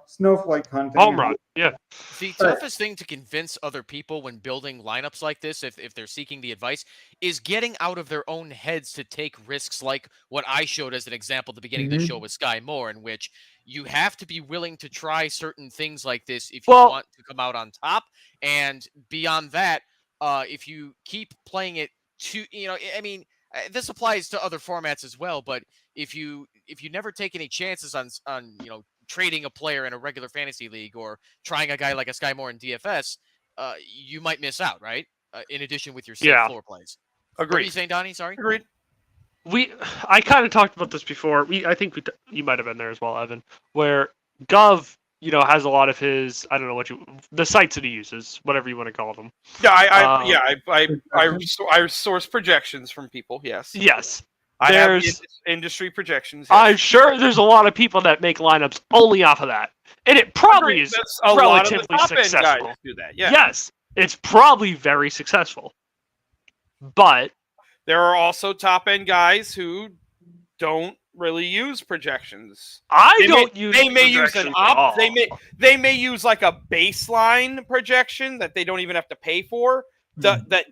snowflake hunting. Home run, yeah. The toughest thing to convince other people when building lineups like this, if they're seeking the advice, is getting out of their own heads to take risks like what I showed as an example at the beginning of the show with Sky Moore, in which you have to be willing to try certain things like this if you want to come out on top. And beyond that, if you keep playing it to, this applies to other formats as well, but if you never take any chances on trading a player in a regular fantasy league or trying a guy like a Sky Moore in DFS, you might miss out, right? In addition with your safe floor plays. Agreed. What are you saying, Donnie? Sorry? Agreed. I kind of talked about this before. I think you might have been there as well, Evan, where Gov, has a lot of his, I don't know the sites that he uses, whatever you want to call them. Yeah, I source projections from people. Yes. Yes. I have industry projections. Yes. I'm sure there's a lot of people that make lineups only off of that, and it probably is relatively successful. Guys do that. Yeah. Yes, it's probably very successful, but there are also top end guys who don't really use projections. They may use an op. They may use like a baseline projection that they don't even have to pay for. That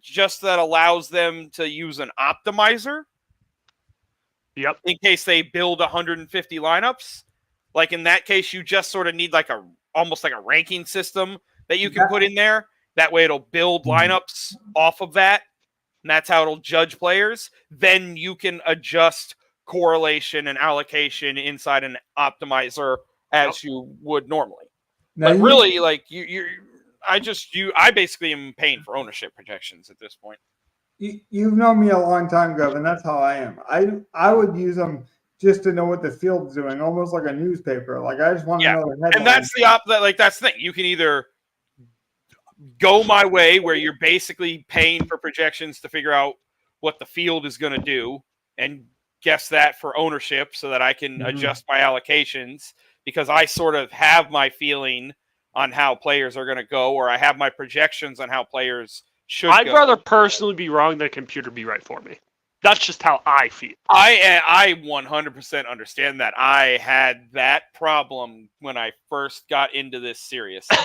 allows them to use an optimizer. Yep. in case they build 150 lineups. Like in that case, you just sort of need like almost like a ranking system that you can put in there. That way it'll build lineups off of that. And that's how it'll judge players. Then you can adjust correlation and allocation inside an optimizer as you would normally. Now But really, like I basically am paying for ownership projections at this point. You've known me a long time, Gov, and that's how I am. I would use them just to know what the field's doing, almost like a newspaper. Like I just want to know the headline. And that's that's the thing. You can either go my way, where you're basically paying for projections to figure out what the field is going to do, and guess that for ownership, so that I can adjust my allocations, because I sort of have my feeling on how players are going to go, or I have my projections on how players should I'd go. rather personally be wrong than a computer be right for me. That's just how I feel. I 100% understand that. I had that problem when I first got into this seriously.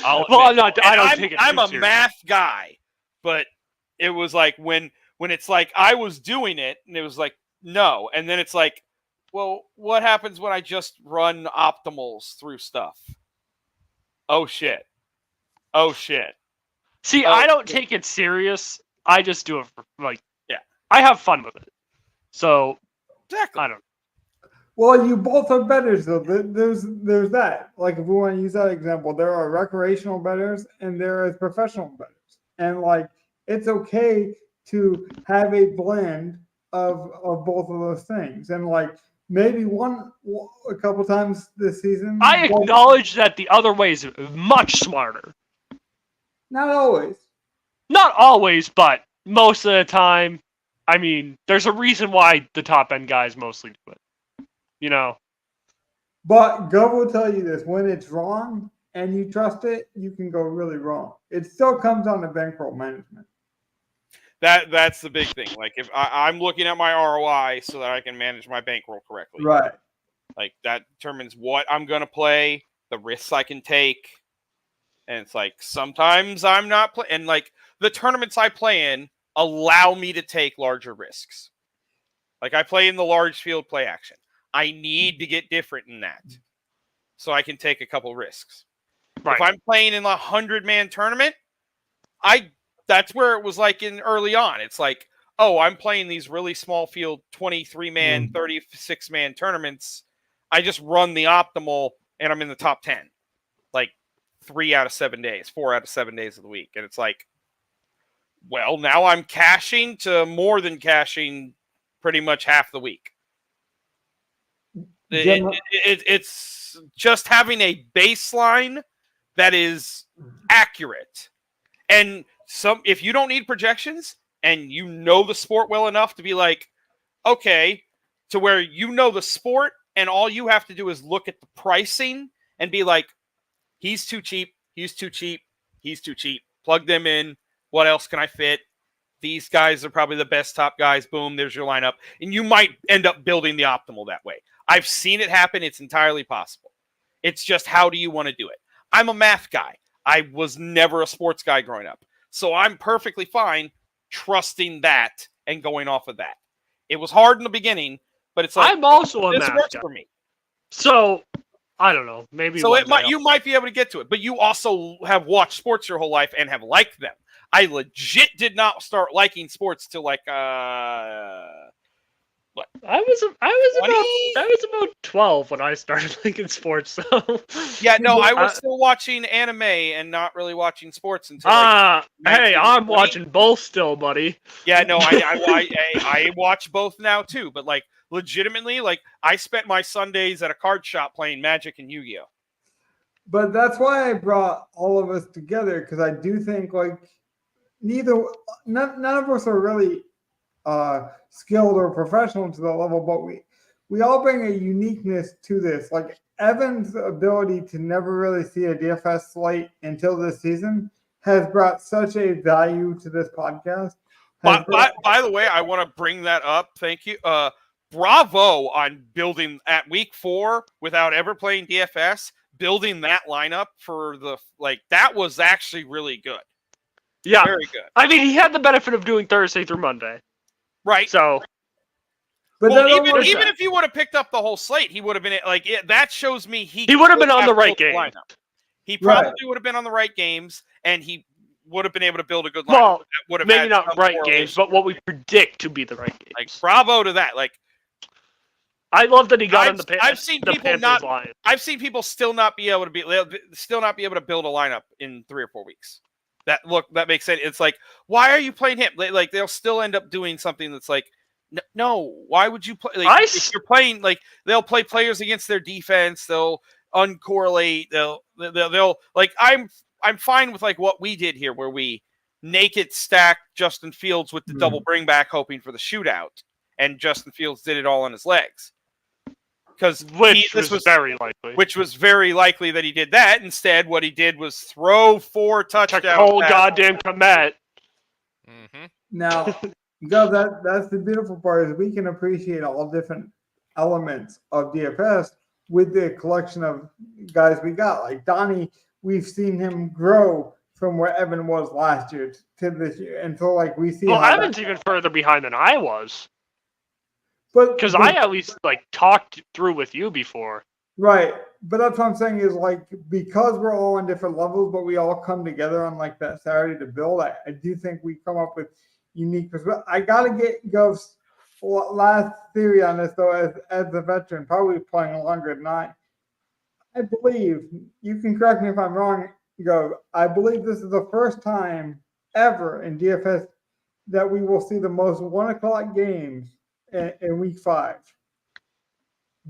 I don't take it I'm too a serious. math guy, but it was like when it's like I was doing it, and it was like no, and then it's like, well, what happens when I just run optimals through stuff? Oh shit! See, I don't take it serious. I just do it for yeah. I have fun with it. So Exactly. I don't. Well, you both are bettors, though. There's that. Like, if we want to use that example, there are recreational bettors and there is professional bettors, and like it's okay to have a blend of both of those things, and like maybe a couple times this season. I acknowledge that the other way is much smarter. Not always. Not always, but most of the time. I mean, there's a reason why the top end guys mostly do it. You know. But Gov will tell you this: when it's wrong and you trust it, you can go really wrong. It still comes on to bankroll management. That's the big thing. Like if I'm looking at my ROI so that I can manage my bankroll correctly. Right. Like that determines what I'm going to play, the risks I can take. And it's like sometimes I'm not playing. And like the tournaments I play in allow me to take larger risks. Like I play in the large field play action. I need to get different in that so I can take a couple risks. Right. If I'm playing in a 100-man tournament, that's where it was like in early on. It's like, oh, I'm playing these really small field 23-man, 36-man tournaments. I just run the optimal and I'm in the top 10. Like 4 out of 7 days of the week. And it's like, well, now I'm cashing to more than cashing pretty much half the week. It's just having a baseline that is accurate. And if you don't need projections and you know the sport well enough to be like, okay, to where you know the sport and all you have to do is look at the pricing and be like, he's too cheap, he's too cheap, he's too cheap. Plug them in. What else can I fit? These guys are probably the best top guys. Boom, there's your lineup. And you might end up building the optimal that way. I've seen it happen. It's entirely possible. It's just how do you want to do it? I'm a math guy. I was never a sports guy growing up. So I'm perfectly fine trusting that and going off of that. It was hard in the beginning, but it's like I'm also a this math works guy. for me. So I don't know. Maybe So you might be able to get to it, but you also have watched sports your whole life and have liked them. I legit did not start liking sports till like what? I was about 12 when I started liking sports. So yeah, no, I was still watching anime and not really watching sports until. Hey, I'm watching both still, buddy. Yeah, no, I watch both now too, but like legitimately, like I spent my Sundays at a card shop playing Magic and Yu-Gi-Oh. But that's why I brought all of us together, because I do think like none of us are really skilled or professional to the level, but we all bring a uniqueness to this. Like Evan's ability to never really see a DFS slate until this season has brought such a value to this podcast. By the way, I want to bring that up. Thank you. Bravo on building at week 4 without ever playing DFS, building that lineup for that was actually really good. Yeah. Very good. I mean, he had the benefit of doing Thursday through Monday. Right. So But Well, that almost, even if he would have picked up the whole slate, he would have been like that shows me He would have been on the right built a game. lineup. He probably Right. would have been on the right games, and he would have been able to build a good lineup. Well, that would have maybe had not some right games, correlation. but what we predict to be the right games. Like, bravo to that. Like, I love that he got I've, on the I've seen the people Panthers not. line. I've seen people still not be able to build a lineup in 3 or 4 weeks. That makes sense. It's like, why are you playing him? Like they'll still end up doing something that's like, no. Why would you play? Like, if you're playing, like they'll play players against their defense. They'll uncorrelate. They'll like. I'm fine with like what we did here, where we naked stacked Justin Fields with the double bring back, hoping for the shootout, and Justin Fields did it all on his legs. Which was very likely. Which was very likely that he did that. Instead, what he did was throw 4 touchdowns. The whole goddamn commit. Mm-hmm. now, that's the beautiful part is we can appreciate all different elements of DFS with the collection of guys we got. Like Donnie, we've seen him grow from where Evan was last year to this year. And so, like, we see. Well, Evan's even further behind than I was. Because But I at least like talked through with you before. right. But that's what I'm saying is like because we're all on different levels, but we all come together on like that Saturday to build. I do think we come up with unique perspectives. I gotta get Gov's last theory on this though, as a veteran, probably playing longer than I believe, you can correct me if I'm wrong, Gov, I believe this is the first time ever in DFS that we will see the most 1 o'clock games in week 5.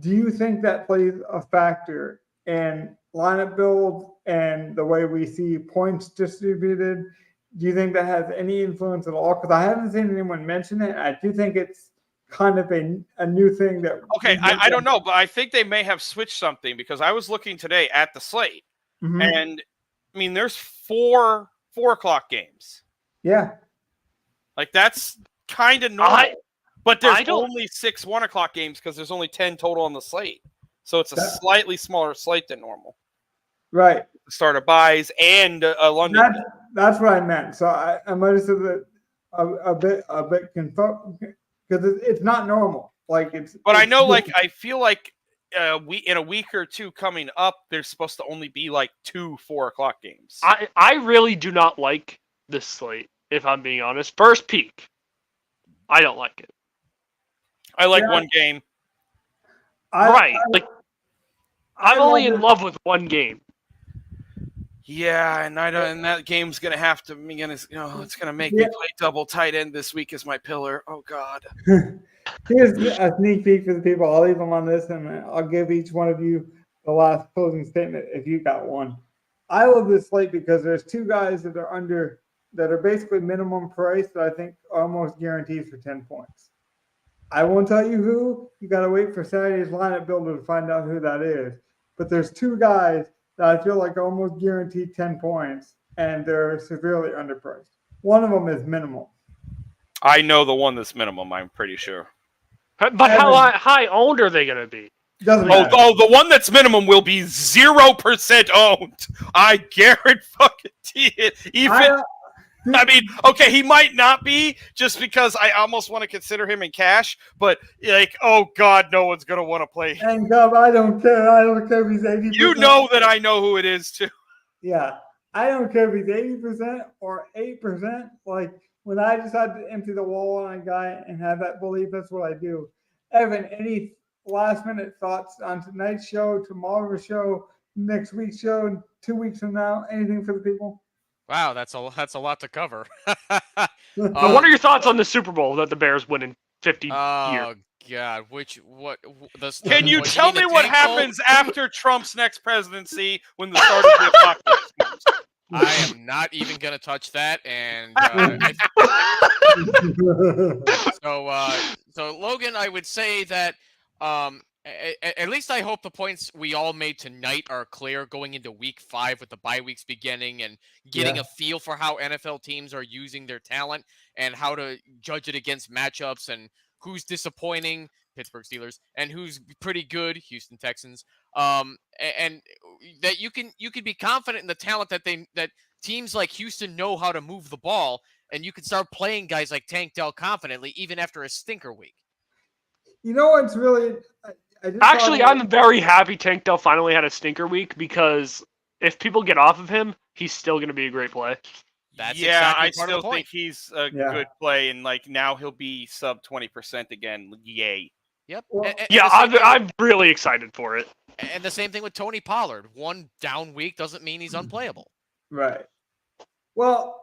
Do you think that plays a factor in lineup build and the way we see points distributed? Do you think that has any influence at all? Because I haven't seen anyone mention it. I do think it's kind of a new thing that. Okay, I don't know, but I think they may have switched something because I was looking today at the slate, and I mean, there's 4 o'clock games. Yeah, like that's kind of normal. But there's only 6 1 o'clock games because there's only 10 total on the slate. So it's a slightly smaller slate than normal. Right. The start of buys and a London. That's what I meant. So I might have said that a bit confused because it's not normal. Like it's. But it's I know, like I feel like in a week or two coming up, there's supposed to only be like 2 4 o'clock games. I really do not like this slate, if I'm being honest. First peak, I don't like it. I like one game. I'm only in love with one game. Yeah, and I don't. And that game's gonna have to. It's gonna make me play double tight end this week as my pillar. Oh God. Here's a sneak peek for the people. I'll leave them on this, and I'll give each one of you the last closing statement if you got one. I love this slate because there's 2 guys that are basically minimum price that I think almost guarantees for 10 points. I won't tell you who. You got to wait for Saturday's lineup builder to find out who that is. But there's 2 guys that I feel like almost guaranteed 10 points, and they're severely underpriced. One of them is minimal. I know the one that's minimum, I'm pretty sure. But how high owned are they going to be? Doesn't matter. Oh, the one that's minimum will be 0% owned. I guarantee it. I mean, okay, he might not be just because I almost want to consider him in cash, but like, oh God, no one's going to want to play him. And Gov, I don't care. I don't care if he's 80%. You know that I know who it is too. Yeah. I don't care if he's 80% or 8%. Like when I decide to empty the wall on a guy and have that belief, that's what I do. Evan, any last minute thoughts on tonight's show, tomorrow's show, next week's show, 2 weeks from now? Anything for the people? Wow, that's a lot to cover. What are your thoughts on the Super Bowl that the Bears win in 50 years? Oh God, Can you tell me what happens after Trump's next presidency when the start of the apocalypse comes? I am not even gonna touch that, and so Logan, I would say that at least I hope the points we all made tonight are clear going into week 5 with the bye weeks beginning and getting a feel for how NFL teams are using their talent and how to judge it against matchups and who's disappointing, Pittsburgh Steelers, and who's pretty good, Houston Texans. And that you can be confident in the talent that teams like Houston know how to move the ball, and you can start playing guys like Tank Dell confidently even after a stinker week. You know what's really I just Actually, thought I'm very happy Tank Dell finally had a stinker week because if people get off of him, he's still going to be a great play. That's Yeah, exactly I part of still the point. think he's a Yeah. good play, and like now he'll be sub 20% again. Yay! Yep. Well, Yeah, I'm really excited for it. And the same thing with Tony Pollard. One down week doesn't mean he's unplayable. right. Well,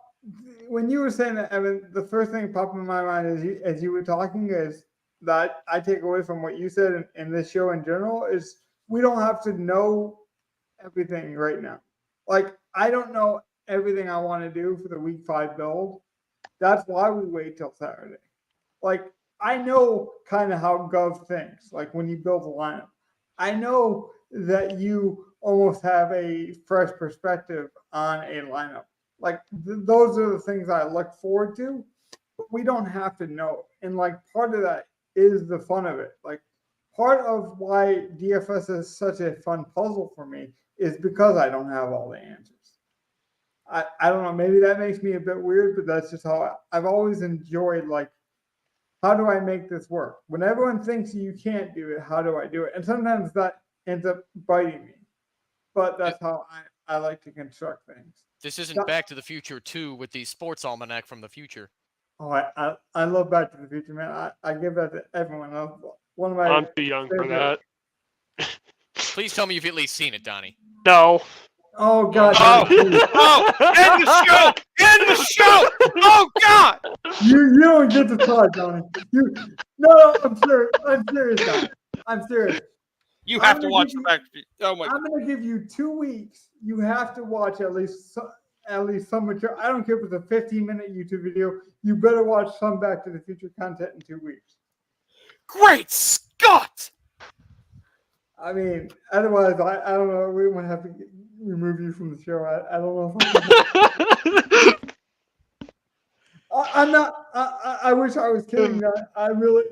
when you were saying that, Evan, the first thing popped in my mind as you were talking is that I take away from what you said in this show in general is we don't have to know everything right now. Like I don't know everything I want to do for the week 5 build. That's why we wait till Saturday. Like I know kind of how Gov thinks. Like when you build a lineup, I know that you almost have a fresh perspective on a lineup. Like those are the things I look forward to. But we don't have to know. And like part of that is the fun of it. Like part of why DFS is such a fun puzzle for me is because I don't have all the answers. I don't know. Maybe that makes me a bit weird, but that's just how I've always enjoyed. Like, how do I make this work? When everyone thinks you can't do it, how do I do it? And sometimes that ends up biting me. But that's how I like to construct things. This isn't Back to the Future 2 with the sports almanac from the future. Oh, I love Back to the Future, man. I give that to everyone. One of my I'm too young for that. Please tell me you've at least seen it, Donnie. No. Oh God! Oh! End the show! End the show! Oh God! You don't get to talk, Donnie. No, I'm serious. Donnie. I'm serious. You have to watch the back. Oh my! I'm going to give you 2 weeks. You have to watch at least some material. I don't care if it's a 15-minute YouTube video. You better watch some Back to the Future content in 2 weeks. Great Scott! I mean, otherwise, I don't know. We might have to remove you from the show. I don't know. I'm not. I wish I was kidding. I really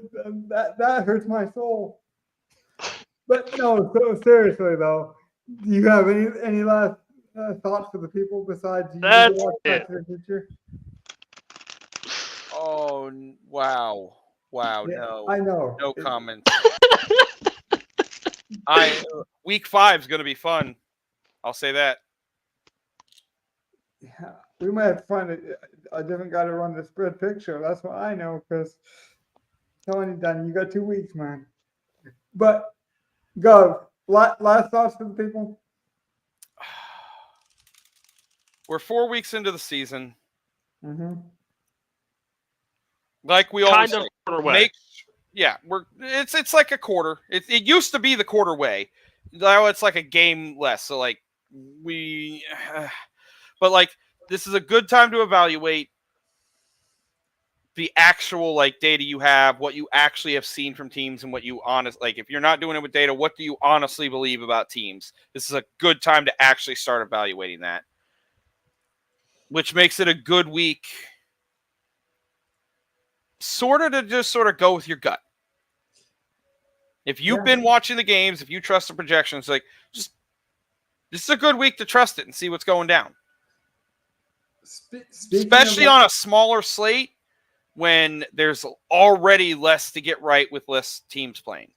that hurts my soul. But no, so seriously though, do you have any last thoughts for the people besides you That's watch it. Back to the Future? Oh wow! Wow! Yeah, No, I know. no comments. Week 5 is going to be fun. I'll say that. Yeah, we might have to find a different guy to run the spread picture. That's what I know. Because telling you, Donnie, you got 2 weeks, man. But Gov, last thoughts for the people. We're 4 weeks into the season. Mm-hmm. Like we always Kind of say, quarter way. it's like a quarter. It used to be the quarter way. Now it's like a game less. So like but like this is a good time to evaluate the actual like data you have, what you actually have seen from teams, and what you like. If you're not doing it with data, what do you honestly believe about teams? This is a good time to actually start evaluating that, which makes it a good week. Sort of go with your gut. If you've been watching the games, if you trust the projections, like this is a good week to trust it and see what's going down. Especially on a smaller slate when there's already less to get right with less teams playing.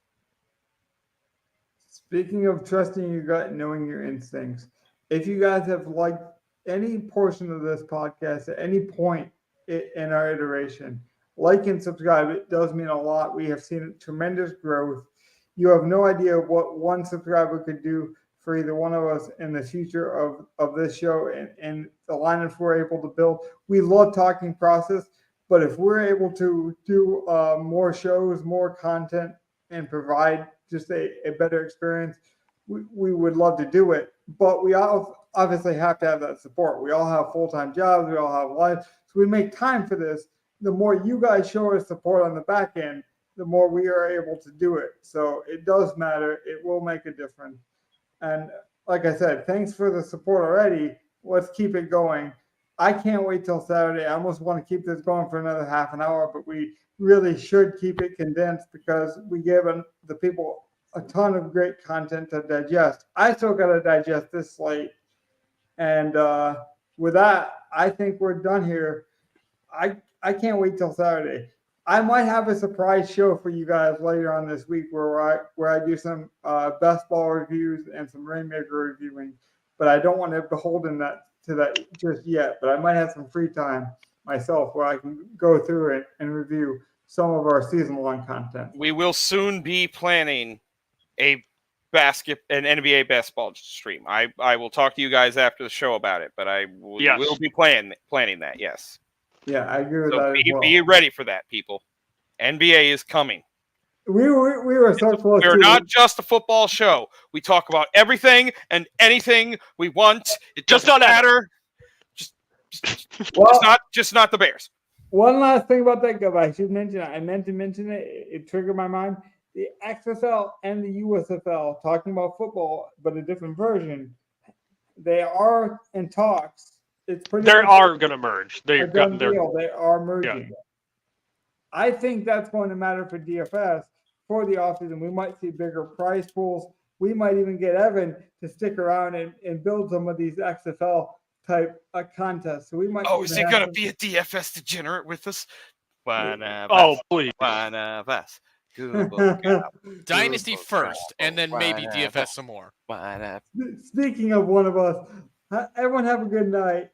Speaking of trusting your gut and knowing your instincts, if you guys have liked any portion of this podcast at any point in our iteration, like and subscribe. It does mean a lot. We have seen tremendous growth. You have no idea what one subscriber could do for either one of us in the future of this show and the lineups we're able to build. We love talking process, but if we're able to do more shows, more content, and provide just a better experience, we would love to do it. But we all obviously have to have that support. We all have full-time jobs. We all have lives. So we make time for this. The more you guys show us support on the back end, the more we are able to do it. So it does matter. It will make a difference. And like I said, thanks for the support already. Let's keep it going. I can't wait till Saturday. I almost want to keep this going for another half an hour, but we really should keep it condensed because we give the people a ton of great content to digest. I still got to digest this slate. And with that, I think we're done here. I can't wait till Saturday. I might have a surprise show for you guys later on this week where I do some best ball reviews and some Rainmaker reviewing, but I don't want to beholden that to that just yet. But I might have some free time myself where I can go through it and review some of our season-long content. We will soon be planning an NBA basketball stream. I will talk to you guys after the show about it, but I will be planning that. Yes. Yeah, I agree with So that as well. be ready for that, people. NBA is coming. We were so close. We're not just a football show. We talk about everything and anything we want. It Just doesn't not matter. Well, Just not the Bears. one last thing about that, Gov. I should mention it. I meant to mention it. It triggered my mind. The XFL and the USFL, talking about football, but a different version, they are in talks. It's pretty. They much are going to merge. a They've done gotten their. deal. They are merging. I think that's going to matter for DFS for the offseason. We might see bigger prize pools. We might even get Evan to stick around and build some of these XFL type contests. So we might. Oh, is he going to be a DFS degenerate with us? Oh, please. One of us. Dynasty first, and then maybe DFS some more. Speaking of one of us, everyone have a good night.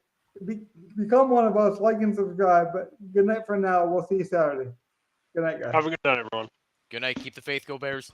Become one of us, like and subscribe. But good night for now. We'll see you Saturday. Good night, guys. Have a good night, everyone. Good night. Keep the faith. Go Bears.